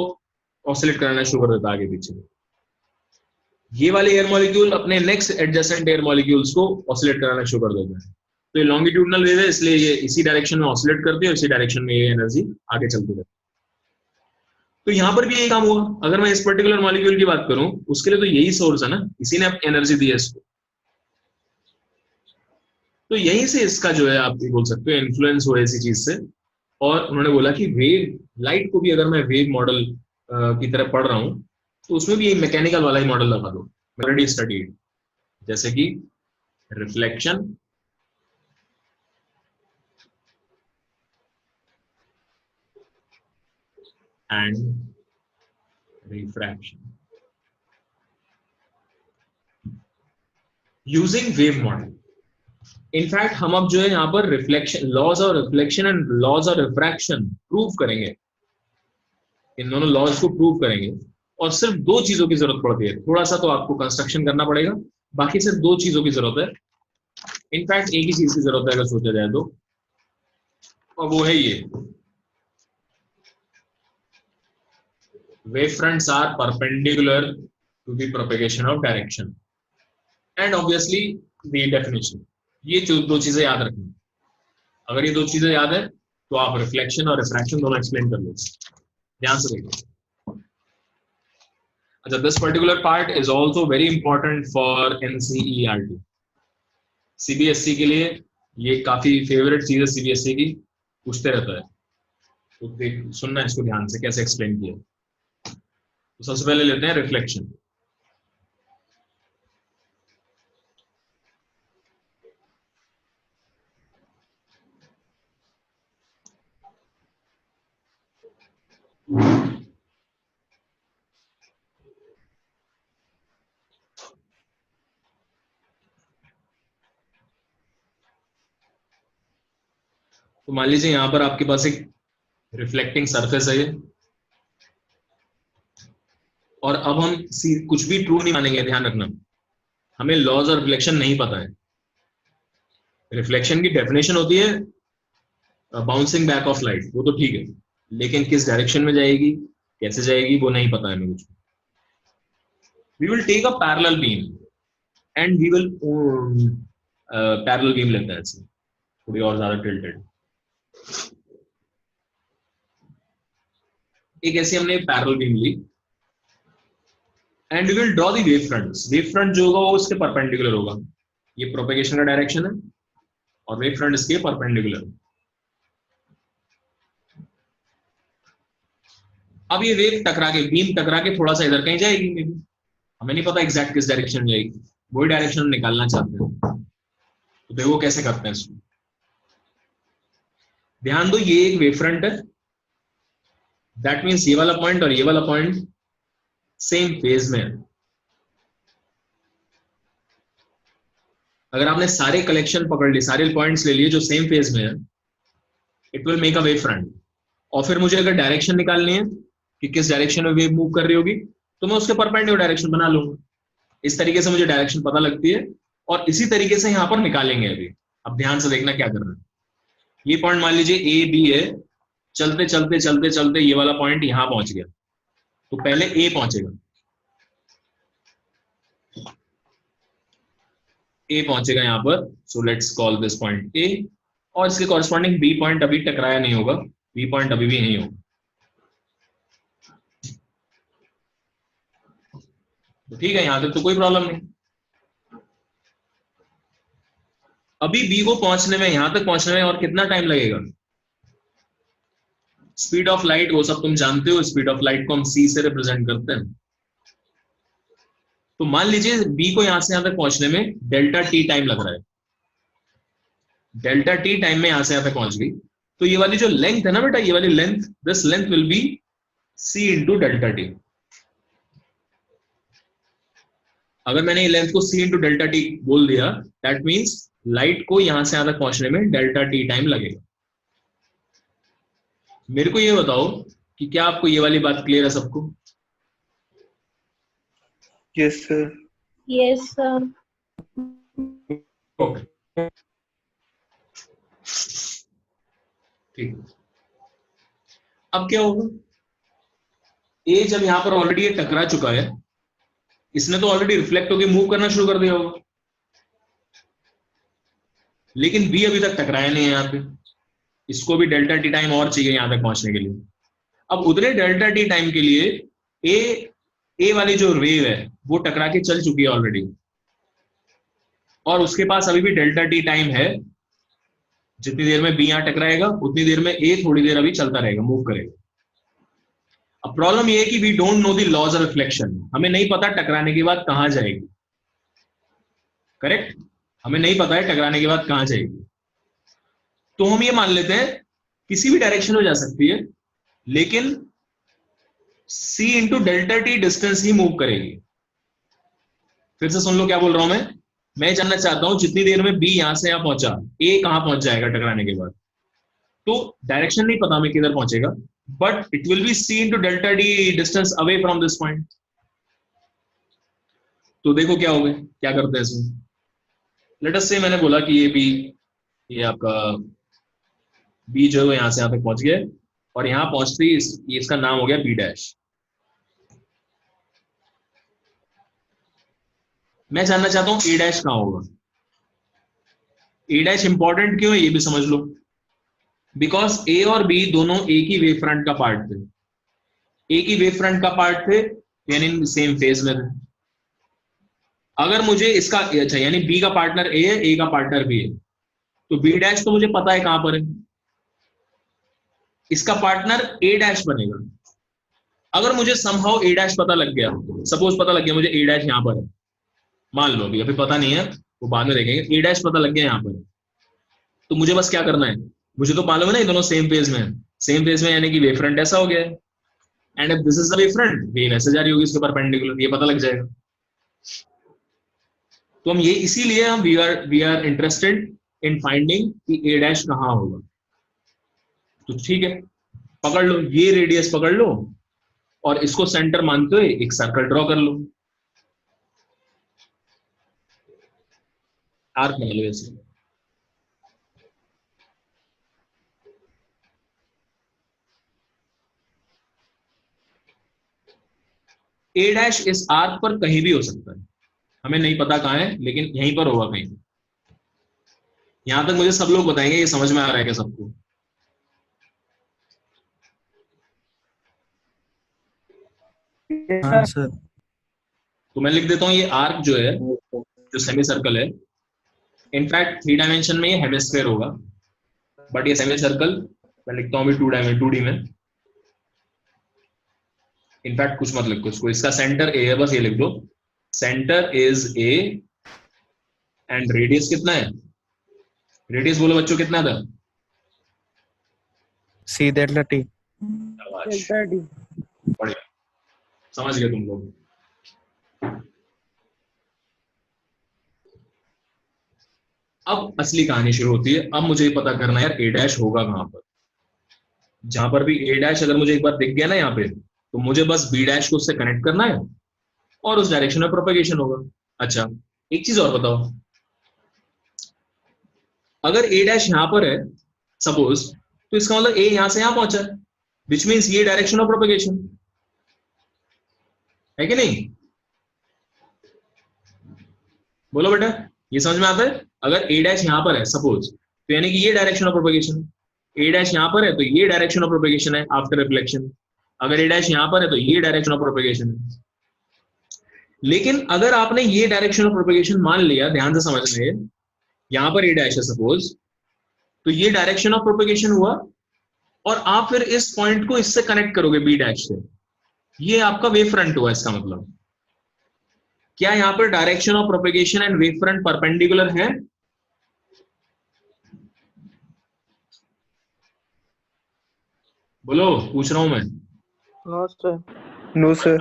ऑसिलेट कराना शुरू कर देता है आगे पीछे, ये वाले एयर मॉलिक्यूल अपने नेक्स्ट एडजेसेंट एयर मॉलिक्यूल्स को ऑसिलेट कराना शुरू कर देते हैं। तो ये लॉन्गिट्यूडनल वेव है, इसलिए ये इसी डायरेक्शन में ऑसिलेट करती है और इसी डायरेक्शन में ये एनर्जी आगे चलती रहती है। तो यहाँ पर भी यही काम हुआ। अगर मैं इस पर्टिकुलर मॉलिक्यूल की बात करूं, उसके लिए तो यही सोर्स है ना, इसी ने एनर्जी दी है इसको। तो यहीं से इसका जो है आप बोल सकते हो इन्फ्लुएंस हुआ इसी चीज से। और उन्होंने बोला कि वेव, लाइट को भी अगर मैं वेव मॉडल की तरह पढ़ रहा हूं, तो उसमें भी एक मैकेनिकल वाला ही मॉडल लगा दो, ऑलरेडी स्टडीड, जैसे कि reflection and refraction using wave model. In fact हम अब जो है यहाँ पर reflection, laws of reflection and laws of refraction prove करेंगे। इन दोनों लॉज को प्रूव करेंगे और सिर्फ दो चीजों की जरूरत पड़ती है। थोड़ा सा तो आपको कंस्ट्रक्शन करना पड़ेगा, बाकी सिर्फ दो चीजों की जरूरत है। इनफैक्ट एक ही चीज की जरूरत है अगर सोचा जाए तो, और वो है ये, wave fronts are perpendicular to the propagation of direction and obviously the definition। ये दो चीजें याद रखनी। अगर ये दो चीजें याद है तो आप रिफ्लेक्शन और रिफ्रैक्शन दोनों एक्सप्लेन कर लो। ध्यान से देखो। अच्छा, this particular part is also very important for NCERT. CBSE के लिए ये काफी फेवरेट चीज है, सीबीएसई की पूछते रहता है। तो देख सुनना इसको ध्यान से कैसे एक्सप्लेन किया। तो सबसे पहले लेते हैं रिफ्लेक्शन। तो मान लीजिए यहां पर आपके पास एक रिफ्लेक्टिंग सरफेस है और अब हम कुछ भी ट्रू नहीं मानेंगे। ध्यान रखना, हमें लॉज और रिफ्लेक्शन नहीं पता है। रिफ्लेक्शन की डेफिनेशन होती है बाउंसिंग बैक ऑफ लाइट, वो तो ठीक है, लेकिन किस डायरेक्शन में जाएगी, कैसे जाएगी, वो नहीं पता है हमें कुछ। We will take a parallel beam and we will parallel beam लेते हैं ऐसे, थोड़ी और ज्यादा टिल्टेड। एक ऐसी हमने पैरेलल बीम ली and we will draw the wave fronts. Wave front जो होगा वो उसके परपेंडिकुलर होगा। ये प्रोपेगेशन का डायरेक्शन है और वेव फ्रंट इसके परपेंडिकुलर। अब ये वेव टकरा के, बीम टकरा के थोड़ा सा इधर कहीं जाएगी, हमें नहीं पता एग्जैक्ट किस डायरेक्शन में जाएगी, वही डायरेक्शन हम निकालना चाहते हैं। तो देखो कैसे करते हैं इसको। ध्यान दो, ये एक वेव फ्रंट है, दैट मीन्स ये वाला पॉइंट और ये वाला पॉइंट सेम फेज में है। अगर आपने सारे कलेक्शन पकड़ लिए, सारे पॉइंट्स ले लिए जो सेम फेज में है, it will make a wave front. और फिर मुझे अगर डायरेक्शन निकालनी है कि किस डायरेक्शन में वेव मूव कर रही होगी, तो मैं उसके परपेंडिकुलर डायरेक्शन बना लूंगा। इस तरीके से मुझे डायरेक्शन पता लगती है और इसी तरीके से यहां पर निकालेंगे अभी। अब ध्यान से देखना क्या करना है। ये पॉइंट मान लीजिए ए बी है, चलते चलते चलते चलते ये वाला पॉइंट यहां पहुंच गया, तो पहले ए पहुंचेगा, ए पहुंचेगा यहां पर। So let's call this point A, और इसके कॉरेस्पॉन्डिंग बी पॉइंट अभी टकराया नहीं होगा, बी पॉइंट अभी भी यहीं होगा। तो ठीक है, यहां तक तो कोई प्रॉब्लम नहीं। अभी बी को पहुंचने में, यहां तक पहुंचने में और कितना टाइम लगेगा? स्पीड ऑफ लाइट वो सब तुम जानते हो, स्पीड ऑफ लाइट को हम सी से रिप्रेजेंट करते हैं। तो मान लीजिए बी को यहां से यहां तक पहुंचने में डेल्टा टी टाइम लग रहा है। डेल्टा टी टाइम में यहां से यहां तक पहुंच गई, तो ये वाली जो लेंथ है ना बेटा, ये वाली length, this length will be C into delta T. अगर मैंने ये लेंथ को सी इंटू डेल्टा टी बोल दिया, दैट मीन्स लाइट को यहां से यहां तक पहुंचने में डेल्टा टी टाइम लगेगा। मेरे को ये बताओ कि क्या आपको ये वाली बात क्लियर है सबको? Yes sir. Yes sir. Okay, ठीक। अब क्या होगा, ए जब यहां पर ऑलरेडी टकरा चुका है, इसने तो ऑलरेडी रिफ्लेक्ट होकर मूव करना शुरू कर दिया होगा, लेकिन बी अभी तक टकराया नहीं है यहाँ पे, इसको भी डेल्टा टी टाइम और चाहिए यहाँ तक पहुंचने के लिए। अब उतने डेल्टा टी टाइम के लिए ए वाली जो वेव है वो टकरा के चल चुकी है ऑलरेडी, और उसके पास अभी भी डेल्टा टी टाइम है। जितनी देर में बी यहां टकराएगा उतनी देर में ए थोड़ी देर अभी चलता रहेगा, मूव करेगा। अब प्रॉब्लम ये है कि we don't know the laws of reflection, हमें नहीं पता टकराने के बाद कहां जाएगी। करेक्ट, हमें नहीं पता है टकराने के बाद कहां जाएगी। तो हम ये मान लेते हैं किसी भी डायरेक्शन में जा सकती है, लेकिन c into delta t distance ही मूव करेगी। फिर से सुन लो क्या बोल रहा हूं मैं जानना चाहता हूं जितनी देर में b यहां से यहां पहुंचा, a कहां पहुंच जाएगा टकराने के बाद। तो डायरेक्शन नहीं पता हमें किधर पहुंचेगा, but it will B c into delta t distance away from this point. तो देखो क्या होगा, क्या करते हैं इसमें। लेट अस से मैंने बोला कि ये b, ये आपका b जो है यहां से यहां तक पहुंच गया, और यहां पहुंचते ही इसका नाम हो गया b डैश। मैं जानना चाहता हूं a डैश कहां होगा। a डैश इंपॉर्टेंट क्यों है ये भी समझ लो, बिकॉज a और b दोनों एक ही वेव फ्रंट का पार्ट थे, एक ही वेव फ्रंट का पार्ट थे, यानी सेम फेज में थे। अगर मुझे इसका अच्छा यानी b का पार्टनर a है, a का पार्टनर b है, तो b डैश तो मुझे पता है कहां पर है, इसका पार्टनर a डैश बनेगा। अगर मुझे समहाउ a डैश पता लग गया, सपोज पता लग गया मुझे a डैश यहां पर है, मान लो अभी पता नहीं है वो बाद में देखेंगे, a डैश पता लग गया यहां पर, तो मुझे बस क्या करना है, मुझे तो मालूम है ना ये दोनों सेम फेज में है, सेम फेज में यानी कि वेव फ्रंट ऐसा हो गया है, and if this is the wave front, wave ऐसे जा रही होगी इसके परपेंडिकुलर, ये पता लग जाएगा। तो हम ये इसीलिए हम we are interested in finding कि a डैश कहां होगा। तो ठीक है, पकड़ लो ये रेडियस पकड़ लो, और इसको सेंटर मानते हुए एक सर्कल ड्रॉ कर लो, आर्क मान लो ऐसे। ए डैश इस आर्क पर कहीं भी हो सकता है, हमें नहीं पता कहां है, लेकिन यहीं पर होगा कहीं। यहां तक मुझे सब लोग बताएंगे, ये समझ में आ रहा है क्या सबको? हाँ सर। तो मैं लिख देता हूं ये आर्क जो है, जो सेमी सर्कल है, इनफैक्ट 3 डायमेंशन में ये हेमिस्फीयर होगा, बट ये सेमी सर्कल मैं लिखता हूं अभी 2D में। इनफैक्ट कुछ मत लिखो इसको, इसका सेंटर ए है, बस ये लिख दो centre is A, and radius कितना है, रेडियस बोलो बच्चों कितना था? C delta T. बढ़िया, समझ गए तुम लोग। अब असली कहानी शुरू होती है। अब मुझे पता करना है यार ए डैश होगा कहां पर। जहां पर भी ए डैश अगर मुझे एक बार दिख गया ना यहाँ पे, तो मुझे बस बी डैश को उससे कनेक्ट करना है और उस डायरेक्शन में प्रोपेगेशन होगा। अच्छा एक चीज और बताओ, अगर ए डैश यहां पर है सपोज, तो इसका मतलब ए यहां से यहां पहुंचा है, विच मीन्स ये डायरेक्शन ऑफ प्रोपेगेशन है कि नहीं? बोलो बेटा, ये समझ में आता है? अगर ए डैश यहां पर है सपोज, तो यानी कि ये direction of propagation, A dash यहां पर है तो ये डायरेक्शन ऑफ प्रोपेगेशन है आफ्टर रिफ्लेक्शन। अगर ए डैश यहां पर है तो ये डायरेक्शन ऑफ प्रोपेगेशन है। लेकिन अगर आपने ये डायरेक्शन ऑफ प्रोपेगेशन मान लिया, ध्यान से समझ रहे, यहां पर ए डैश है सपोज, तो ये डायरेक्शन ऑफ प्रोपेगेशन हुआ, और आप फिर इस पॉइंट को इससे कनेक्ट करोगे बी डैश से, ये आपका वेव फ्रंट हुआ। इसका मतलब क्या यहां पर direction of propagation and wave front perpendicular है? बोलो, पूछ रहा हूं मैं। No sir. No sir.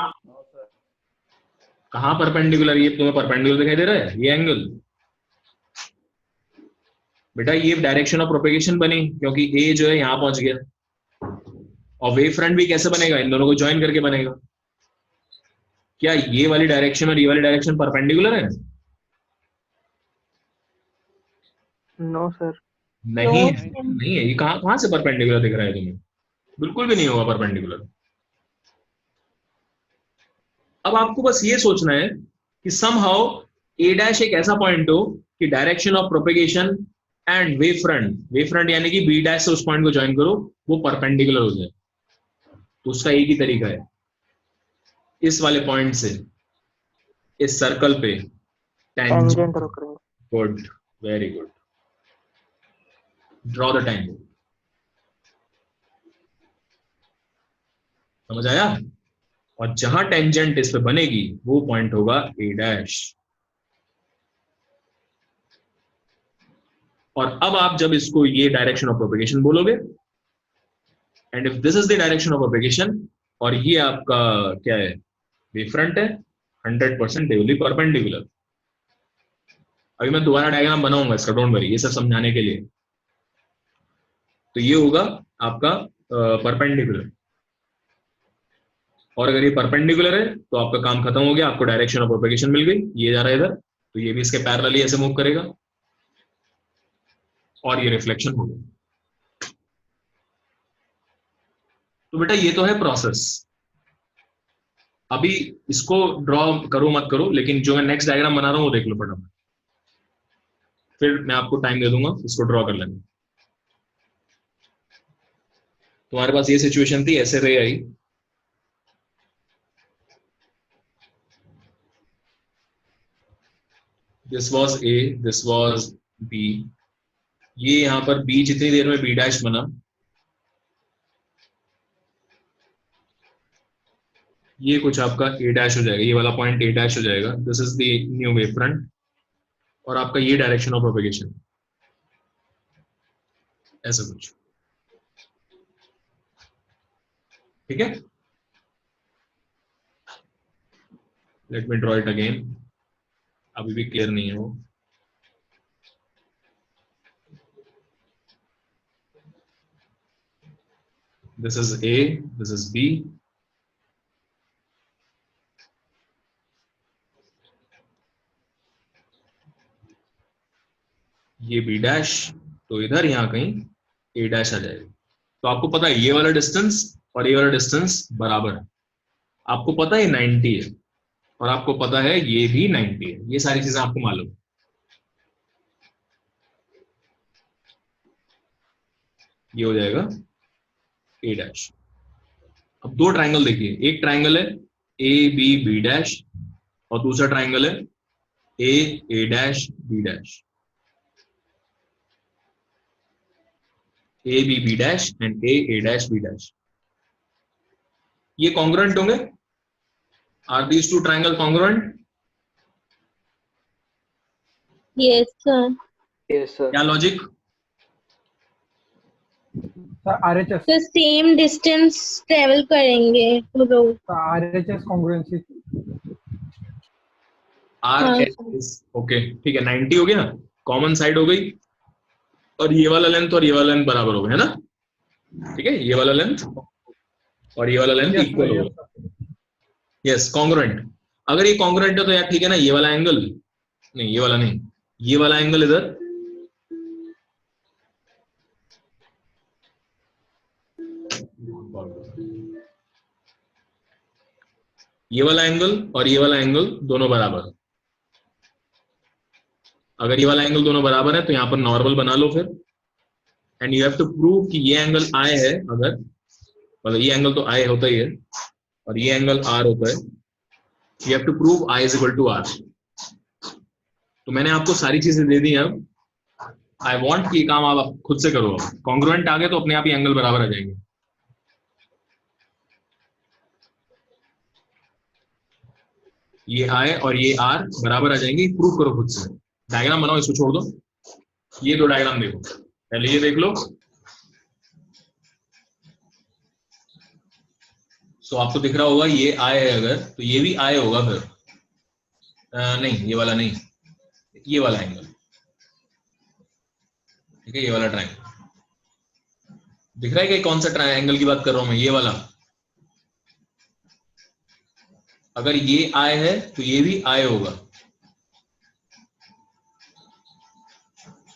कहां परपेंडिकुलर? ये तुम्हें परपेंडिकुलर दिखाई दे रहा है ये एंगल? बेटा ये डायरेक्शन ऑफ प्रोपेगेशन बनी क्योंकि ए जो है यहां पहुंच गया, और वेव फ्रंट भी कैसे बनेगा? इन दोनों को ज्वाइन करके बनेगा। क्या ये वाली डायरेक्शन और ये वाली डायरेक्शन परपेंडिकुलर है? No sir. नहीं नहीं है। ये कहां कहां से परपेंडिकुलर दिख रहा है तुम्हें? बिल्कुल भी नहीं होगा परपेंडिकुलर। अब आपको बस ये सोचना है कि समहाउ ए डैश एक ऐसा पॉइंट हो कि direction of propagation and wave front यानी कि बी डैश से उस पॉइंट को ज्वाइन करो, वो परपेंडिकुलर हो जाए। तो उसका एक ही तरीका है, इस वाले पॉइंट से इस सर्कल पे टेंजेंट टेंजेंट। ड्रॉ करेंगे। Good, very good. Draw the tangent. समझ आया? और जहां टेंजेंट इस पे बनेगी वो पॉइंट होगा ए डैश। और अब आप जब इसको ये डायरेक्शन ऑफ प्रोपेगेशन बोलोगे, and if this is the direction of propagation, और ये आपका क्या है, वेव फ्रंट है, 100% दे विल बी परपेंडिकुलर। अभी मैं दोबारा डायग्राम बनाऊंगा इसका, डोंट वरी, ये सब समझाने के लिए। तो ये होगा आपका परपेंडिकुलर, और अगर ये परपेंडिकुलर है तो आपका काम खत्म हो गया, आपको डायरेक्शन ऑफ प्रोपेगेशन मिल गई। ये जा रहा है इधर, तो ये भी इसके पैरेलली ऐसे मूव करेगा, और ये रिफ्लेक्शन हो गया। तो बेटा ये तो है प्रोसेस। अभी इसको ड्रॉ करो मत करो, लेकिन जो मैं नेक्स्ट डायग्राम बना रहा हूं वो देख लो फटाफट, फिर मैं आपको टाइम दे दूंगा इसको ड्रॉ कर लेने। तुम्हारे पास ये सिचुएशन थी, ऐसे रे आई, this was A, this was B, ये यहां पर बी जितनी देर में बी डैश बना, ये कुछ आपका ए डैश हो जाएगा, ये वाला पॉइंट ए डैश हो जाएगा। This is the new wave front, और आपका ये डायरेक्शन ऑफ प्रोपेगेशन, ऐसा कुछ। ठीक है, let me draw it again, अभी भी क्लियर नहीं है वो। This is A, this is B, ये बी डैश, तो इधर यहां कहीं ए डैश आ जाएगा। तो आपको पता है ये वाला डिस्टेंस और ये वाला डिस्टेंस बराबर है, आपको पता है 90 है, और आपको पता है ये भी 90 है, ये सारी चीजें आपको मालूम है। ये हो जाएगा ए डैश। अब दो ट्रायंगल देखिए, एक ट्रायंगल है ए बी बी डैश, और दूसरा ट्रायंगल है A dash B dash, A B dash and A dash B dash. ये कॉन्ग्रुएंट होंगे? Are these two triangle congruent? yes sir. Yes sir. क्या लॉजिक? सर आरएचएस, तो same distance travel करेंगे तो road. RHS congruency. R हाँ। S, okay ठीक है, 90 हो गया, कॉमन साइड हो गई, और ये वाला लेंथ और ये वाला लेंथ बराबर हो गया, है ना? ठीक है, ये वाला लेंथ और ये वाला लेंथ Yes, इक्वल sir, हो गया। Yes, congruent. अगर ये कॉन्ग्रुएंट है तो यार ठीक है ना, ये वाला एंगल नहीं, ये वाला नहीं, ये वाला एंगल इधर, ये वाला एंगल और ये वाला एंगल दोनों बराबर। अगर ये वाला एंगल दोनों बराबर है तो यहां पर नॉर्मल बना लो फिर, and you have to prove कि ये एंगल आई है, अगर मतलब ये एंगल तो आई होता ही है और ये एंगल आर होता है, you have to prove I is equal to R. तो मैंने आपको सारी चीजें दे दी हैं, अब आई वांट कि ये काम आप खुद से करो। अब कॉन्ग्रुएंट आ गए तो अपने आप ही एंगल बराबर आ जाएंगे। ये आई और ये आर बराबर आ जाएंगे, प्रूव करो खुद से। डायग्राम बनाओ, इसको छोड़ दो, ये दो डायग्राम देखो, पहले ये देख लो। सो आपको दिख रहा होगा ये आई है, अगर तो ये भी आई होगा फिर, नहीं ये वाला नहीं, ये वाला एंगल, ठीक है, ये वाला ट्रायंगल दिख रहा है कि कौन सा ट्रायंगल की बात कर रहा हूं मैं, ये वाला। अगर ये आई है तो ये भी आई होगा,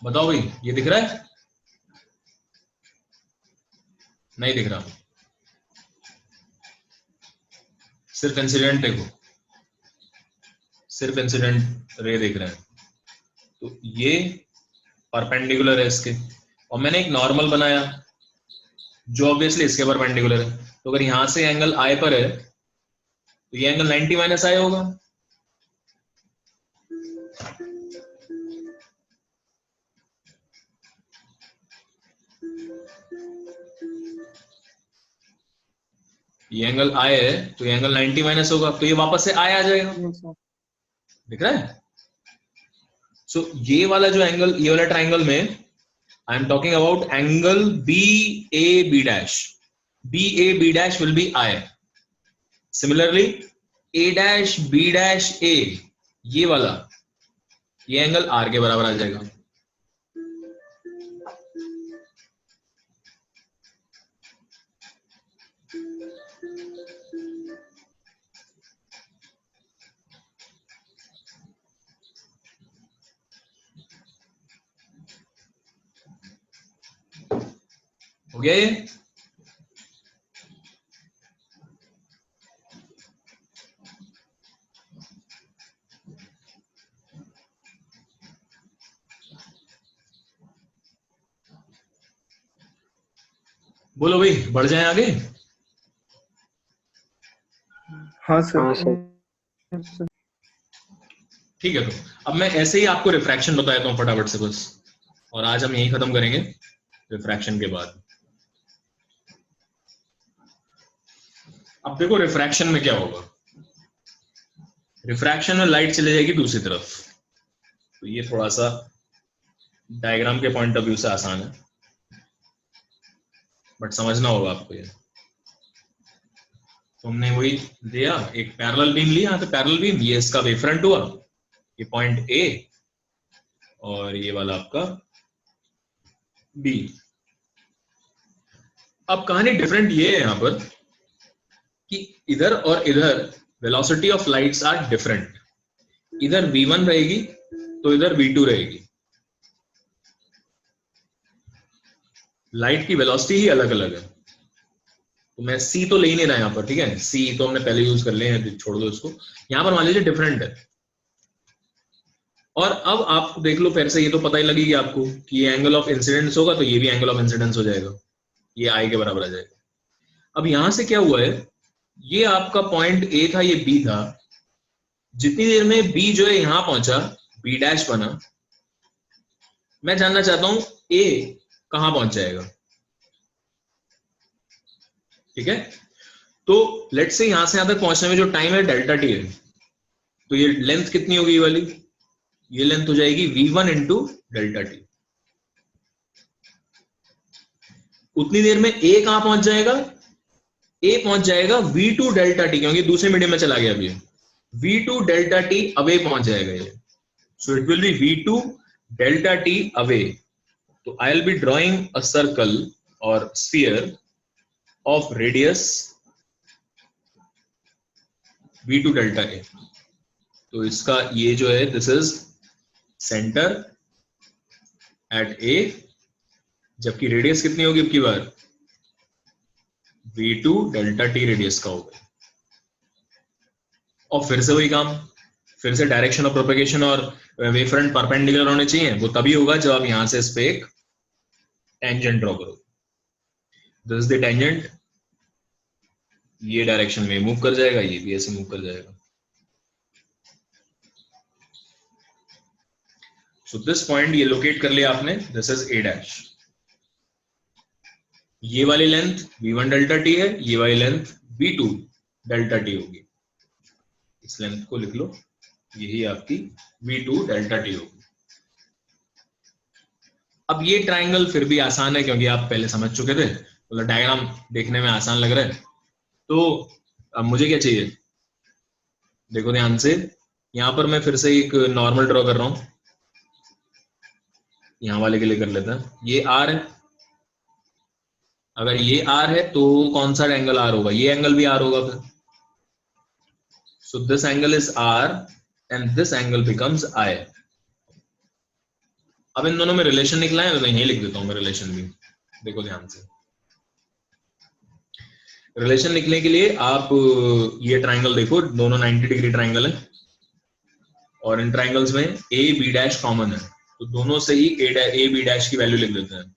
बताओ भाई, ये दिख रहा है? नहीं दिख रहा, सिर्फ इंसिडेंट देखो, सिर्फ इंसिडेंट रे देख रहे हैं, तो ये परपेंडिकुलर है इसके, और मैंने एक नॉर्मल बनाया जो ऑब्वियसली इसके परपेंडिकुलर है। तो अगर यहां से एंगल आई पर है तो ये एंगल 90 माइनस आई होगा। ये एंगल आई है तो ये एंगल 90 माइनस होगा, तो ये वापस से आई आ जाएगा। दिख रहा है? सो ये वाला जो एंगल, ये वाला ट्राइंगल में I am talking about angle B A B dash. B A B dash will be I. Similarly A dash B dash A, ये वाला, ये एंगल आर के बराबर आ जाएगा। हो गया ये? बोलो भाई, बढ़ जाएं आगे। हाँ सर। हाँ सर। ठीक है, तो अब मैं ऐसे ही आपको रिफ्रैक्शन बता देता हूं फटाफट से बस, और आज हम यही खत्म करेंगे रिफ्रैक्शन के बाद। अब देखो रिफ्रैक्शन में क्या होगा। रिफ्रैक्शन में लाइट चले जाएगी दूसरी तरफ, तो ये थोड़ा सा डायग्राम के पॉइंट ऑफ व्यू से आसान है, बट समझना होगा आपको ये। तुमने वही दिया, एक पैरेलल बीम लिया, तो पैरेलल बीम, ये इसका वेवफ्रंट हुआ, ये पॉइंट ए, और ये वाला आपका बी। अब कहानी डिफरेंट ये है यहां पर कि इधर और इधर velocity of lights are different. इधर v1 रहेगी तो इधर v2 रहेगी। लाइट की वेलोसिटी ही अलग अलग है। तो मैं c तो ले ही नहीं रहा यहां पर, ठीक है, c तो हमने पहले यूज कर लिया है, छोड़ दो इसको। यहां पर मान लीजिए डिफरेंट है। और अब आप देख लो फिर से, ये तो पता ही लगेगी आपको कि ये एंगल ऑफ इंसिडेंस होगा तो ये भी एंगल ऑफ इंसिडेंस हो जाएगा, ये आई के बराबर आ जाएगा। अब यहां से क्या हुआ है, ये आपका पॉइंट ए था, ये बी था। जितनी देर में बी जो है यहां पहुंचा, बी डैश बना, मैं जानना चाहता हूं ए कहां पहुंच जाएगा। ठीक है, तो लेट्स से यहां से यहां तक पहुंचने में जो टाइम है डेल्टा टी है, तो ये लेंथ कितनी होगी ये वाली, ये लेंथ हो जाएगी v1 इंटू डेल्टा टी। उतनी देर में a कहां पहुंच जाएगा, a पहुंच जाएगा v2 डेल्टा टी, क्योंकि दूसरे मीडियम में चला गया अभी, v2 डेल्टा टी अवे पहुंच जाएगा ये। So it will be v2 delta t away. तो I will be drawing a circle और sphere of radius v2 delta A. तो इसका ये जो है, this is centre at A, जबकि रेडियस कितनी होगी अब की बार, v2 डेल्टा टी रेडियस का होगा। और फिर से वही काम, फिर से डायरेक्शन ऑफ प्रोपेगेशन और वेवफ्रंट परपेंडिकुलर होने चाहिए। वो तभी होगा जब आप यहां से इस पे एक टेंजेंट ड्रॉ करो। दिस इज द टेंजेंट, ये डायरेक्शन में मूव कर जाएगा, ये भी ऐसे मूव कर जाएगा। सो दिस पॉइंट ये लोकेट कर लिया आपने, दिस इज ए डैश। ये वाली लेंथ v1 डेल्टा टी है, ये वाली लेंथ v2 डेल्टा टी होगी। इस लेंथ को लिख लो, यही आपकी v2 डेल्टा टी होगी। अब ये ट्रायंगल फिर भी आसान है क्योंकि आप पहले समझ चुके थे, मतलब डायग्राम देखने में आसान लग रहा है। तो अब मुझे क्या चाहिए, देखो ध्यान से, यहां पर मैं फिर से एक नॉर्मल ड्रॉ कर रहा हूं, यहां वाले के लिए कर लेते हैं। ये आर है, अगर ये आर है तो कौन सा एंगल आर होगा, ये एंगल भी आर होगा फिर। So this angle is R and this angle becomes I. अब इन दोनों में रिलेशन निकला है, तो मैं यही लिख देता हूं मैं रिलेशन भी। देखो ध्यान से, रिलेशन लिखने के लिए आप ये ट्रायंगल देखो, दोनों 90 डिग्री ट्रायंगल है। और इन ट्राइंगल्स में ए बी डैश कॉमन है, तो दोनों से ही ए बी डैश की वैल्यू लिख देते हैं।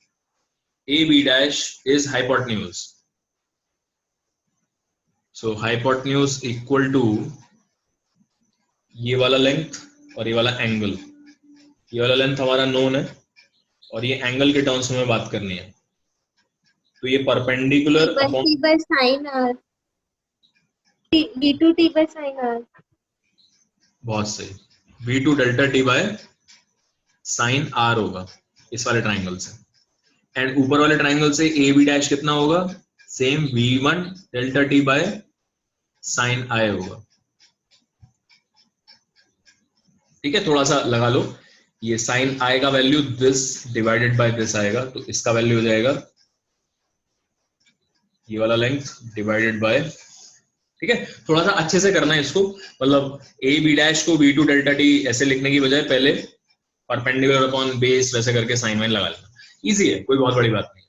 A B dash is hypotenuse, so hypotenuse equal to ये वाला लेंथ और ये वाला एंगल। ये वाला लेंथ हमारा नोन है और ये एंगल के टर्म्स में बात करनी है, तो ये perpendicular upon t by sin r, v2 t by sin r। बहुत सही, v2 delta t bye sine r होगा इस वाले ट्राइंगल से, एंड ऊपर वाले ट्राइंगल से ए बी डैश कितना होगा, same v1 delta t by sine i होगा। ठीक है, थोड़ा सा लगा लो, ये साइन i का value this divided by this आएगा, तो इसका वैल्यू हो जाएगा ये वाला लेंथ डिवाइडेड बाय, ठीक है, थोड़ा सा अच्छे से करना है इसको, मतलब ए बी डैश को v2 डेल्टा t ऐसे लिखने की बजाय पहले परपेंडिकुलर अपॉन बेस वैसे करके साइन वाइन लगा लेना, इजी है, कोई बहुत बड़ी बात नहीं।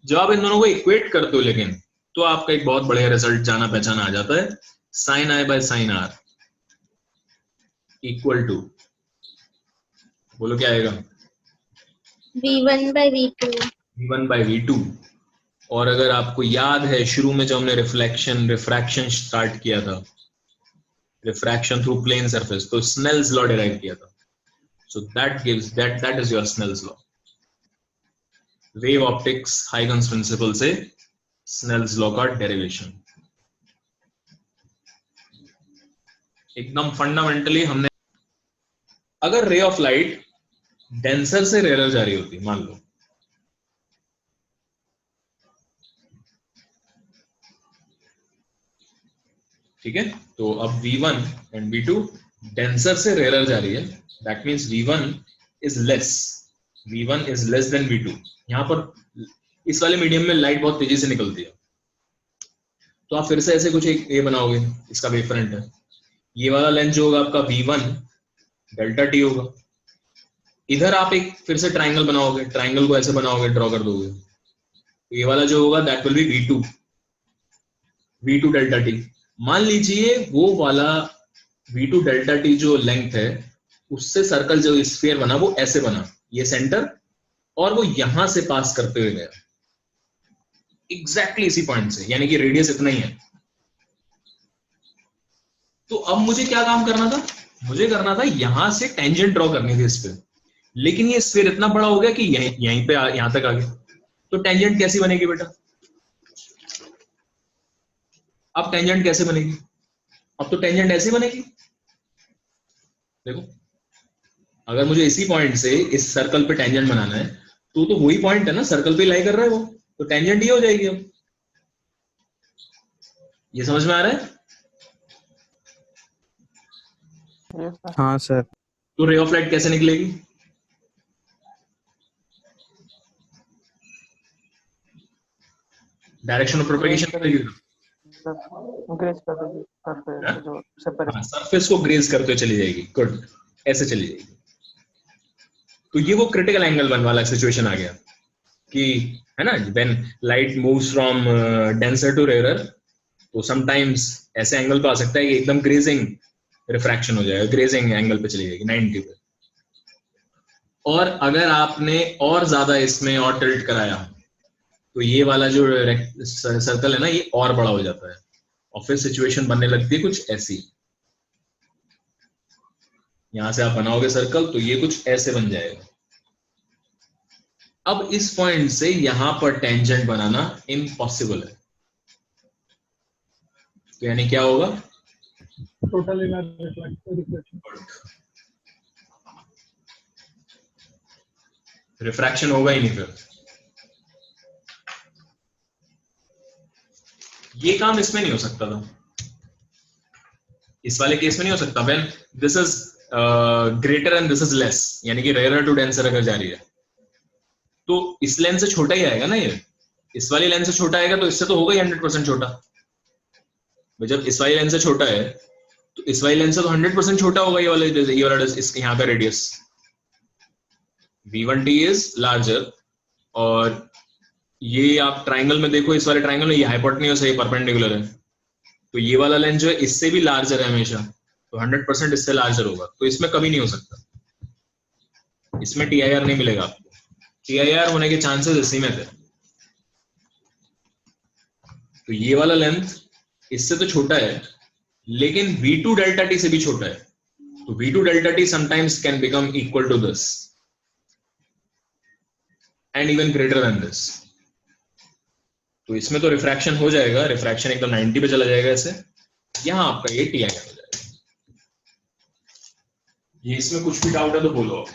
जब आप इन दोनों को इक्वेट करते हो लेकिन, तो आपका एक बहुत बढ़िया रिजल्ट जाना पहचाना आ जाता है, sine i by sine r equal to, बोलो क्या आएगा, v1 by v2। v1 bye v2। और अगर आपको याद है शुरू में जब हमने रिफ्रैक्शन स्टार्ट किया था, रिफ्रैक्शन थ्रू प्लेन सरफेस, तो स्नेल्स लॉ डिराइव किया था, so that gives that is your Snell's law. Wave optics Huygens principle से स्नेल्स लॉ का डेरिवेशन एकदम फंडामेंटली हमने, अगर रे ऑफ लाइट डेंसर से रेयर जा रही होती, मान लो, ठीक है, तो अब v1 एंड v2 डेंसर से रेयर जा रही है, that means v1 is less than v2। यहां पर इस वाले मीडियम में लाइट बहुत तेजी से निकलती है, तो आप फिर से ऐसे कुछ एक ये बनाओगे, इसका वेव फ्रंट है, ये वाला लेंथ जो होगा आपका v1 डेल्टा t होगा, इधर आप एक फिर से ट्राइंगल बनाओगे, ट्राइंगल को ऐसे बनाओगे, ड्रॉ कर दोगे, ये वाला जो होगा that will be v2 delta t। मान लीजिए वो वाला v2 डेल्टा t जो लेंथ है, उससे सर्कल जो स्फीयर बना वो ऐसे बना, ये सेंटर, और वो यहां से पास करते हुए गया एग्जैक्टली इसी पॉइंट से, यानी कि रेडियस इतना ही है। तो अब मुझे क्या काम करना था, मुझे करना था यहां से टेंजेंट ड्रॉ करनी थी इस पे, लेकिन ये स्फीयर इतना बड़ा हो गया कि यहीं पे यहां तक आ गया, तो टेंजेंट कैसी बनेगी बेटा, अब टेंजेंट कैसे बनेगी, अब तो टेंजेंट ऐसे बनेगी, देखो, अगर मुझे इसी पॉइंट से इस सर्कल पे टेंजेंट बनाना है, तो वही पॉइंट है ना, सर्कल पे लाई कर रहा है वो, तो टेंजेंट ये हो जाएगी। अब ये समझ में आ रहा है? हाँ सर। तो रे ऑफ लाइट कैसे निकलेगी, डायरेक्शन ऑफ प्रोपेगेशन सरफेस को ग्रेज करते हुए चली जाएगी, गुड, ऐसे चली जाएगी। तो ये वो क्रिटिकल एंगल वन वाला सिचुएशन आ गया कि, है ना, when light moves from denser to rarer, तो समटाइम्स ऐसे एंगल पे आ सकता है कि एकदम ग्रेजिंग रिफ्रैक्शन हो जाएगा, ग्रेजिंग एंगल पे चली जाएगी 90 पे। और अगर आपने और ज्यादा इसमें और टिल्ट कराया, तो ये वाला जो सर्कल है ना, ये और बड़ा हो जाता है, और फिर सिचुएशन बनने लगती है कुछ ऐसी, यहां से आप बनाओगे सर्कल तो ये कुछ ऐसे बन जाएगा। अब इस पॉइंट से यहां पर टेंजेंट बनाना इम्पॉसिबल है, तो यानी क्या होगा, टोटल इनर रिफ्लेक्शन, रिफ्रैक्शन होगा ही नहीं। फिर ये काम इसमें नहीं हो सकता था, इस वाले केस में नहीं हो सकता, when this is greater and this is less, यानी कि रेयरर टू डेंसर अगर जा रही है, तो इस लेंथ से छोटा ही आएगा ना, ये इस वाली लेंथ से छोटा आएगा, तो इससे तो होगा ही 100% छोटा। जब इस वाली लेंथ से छोटा है, तो इस वाली लेंथ से तो 100% छोटा होगा ये वाला इस यहाँ का रेडियस v1t इज लार्जर। और ये आप ट्राइंगल में देखो, इस वाले ट्राइंगल में ये हाइपोटेन्यूज है, ये परपेंडिकुलर है, तो ये वाला लेंथ जो है इससे भी लार्जर है हमेशा, तो 100% इससे लार्जर होगा, तो इसमें कभी नहीं हो सकता, इसमें TIR नहीं मिलेगा आपको। TIR होने के चांसेस असीमित है। तो ये वाला लेंथ इससे तो छोटा है, लेकिन V2 डेल्टा T से भी छोटा है। तो V2 delta T sometimes can become equal to this and even greater than this। तो इसमें तो रिफ्रैक्शन हो जाएगा, रिफ्रैक्शन एकदम 90 पे चला जाएगा इससे, यहाँ आपका ये TIR हो जाएगा। ये इसमें कुछ भी डाउट है तो बोलो आप।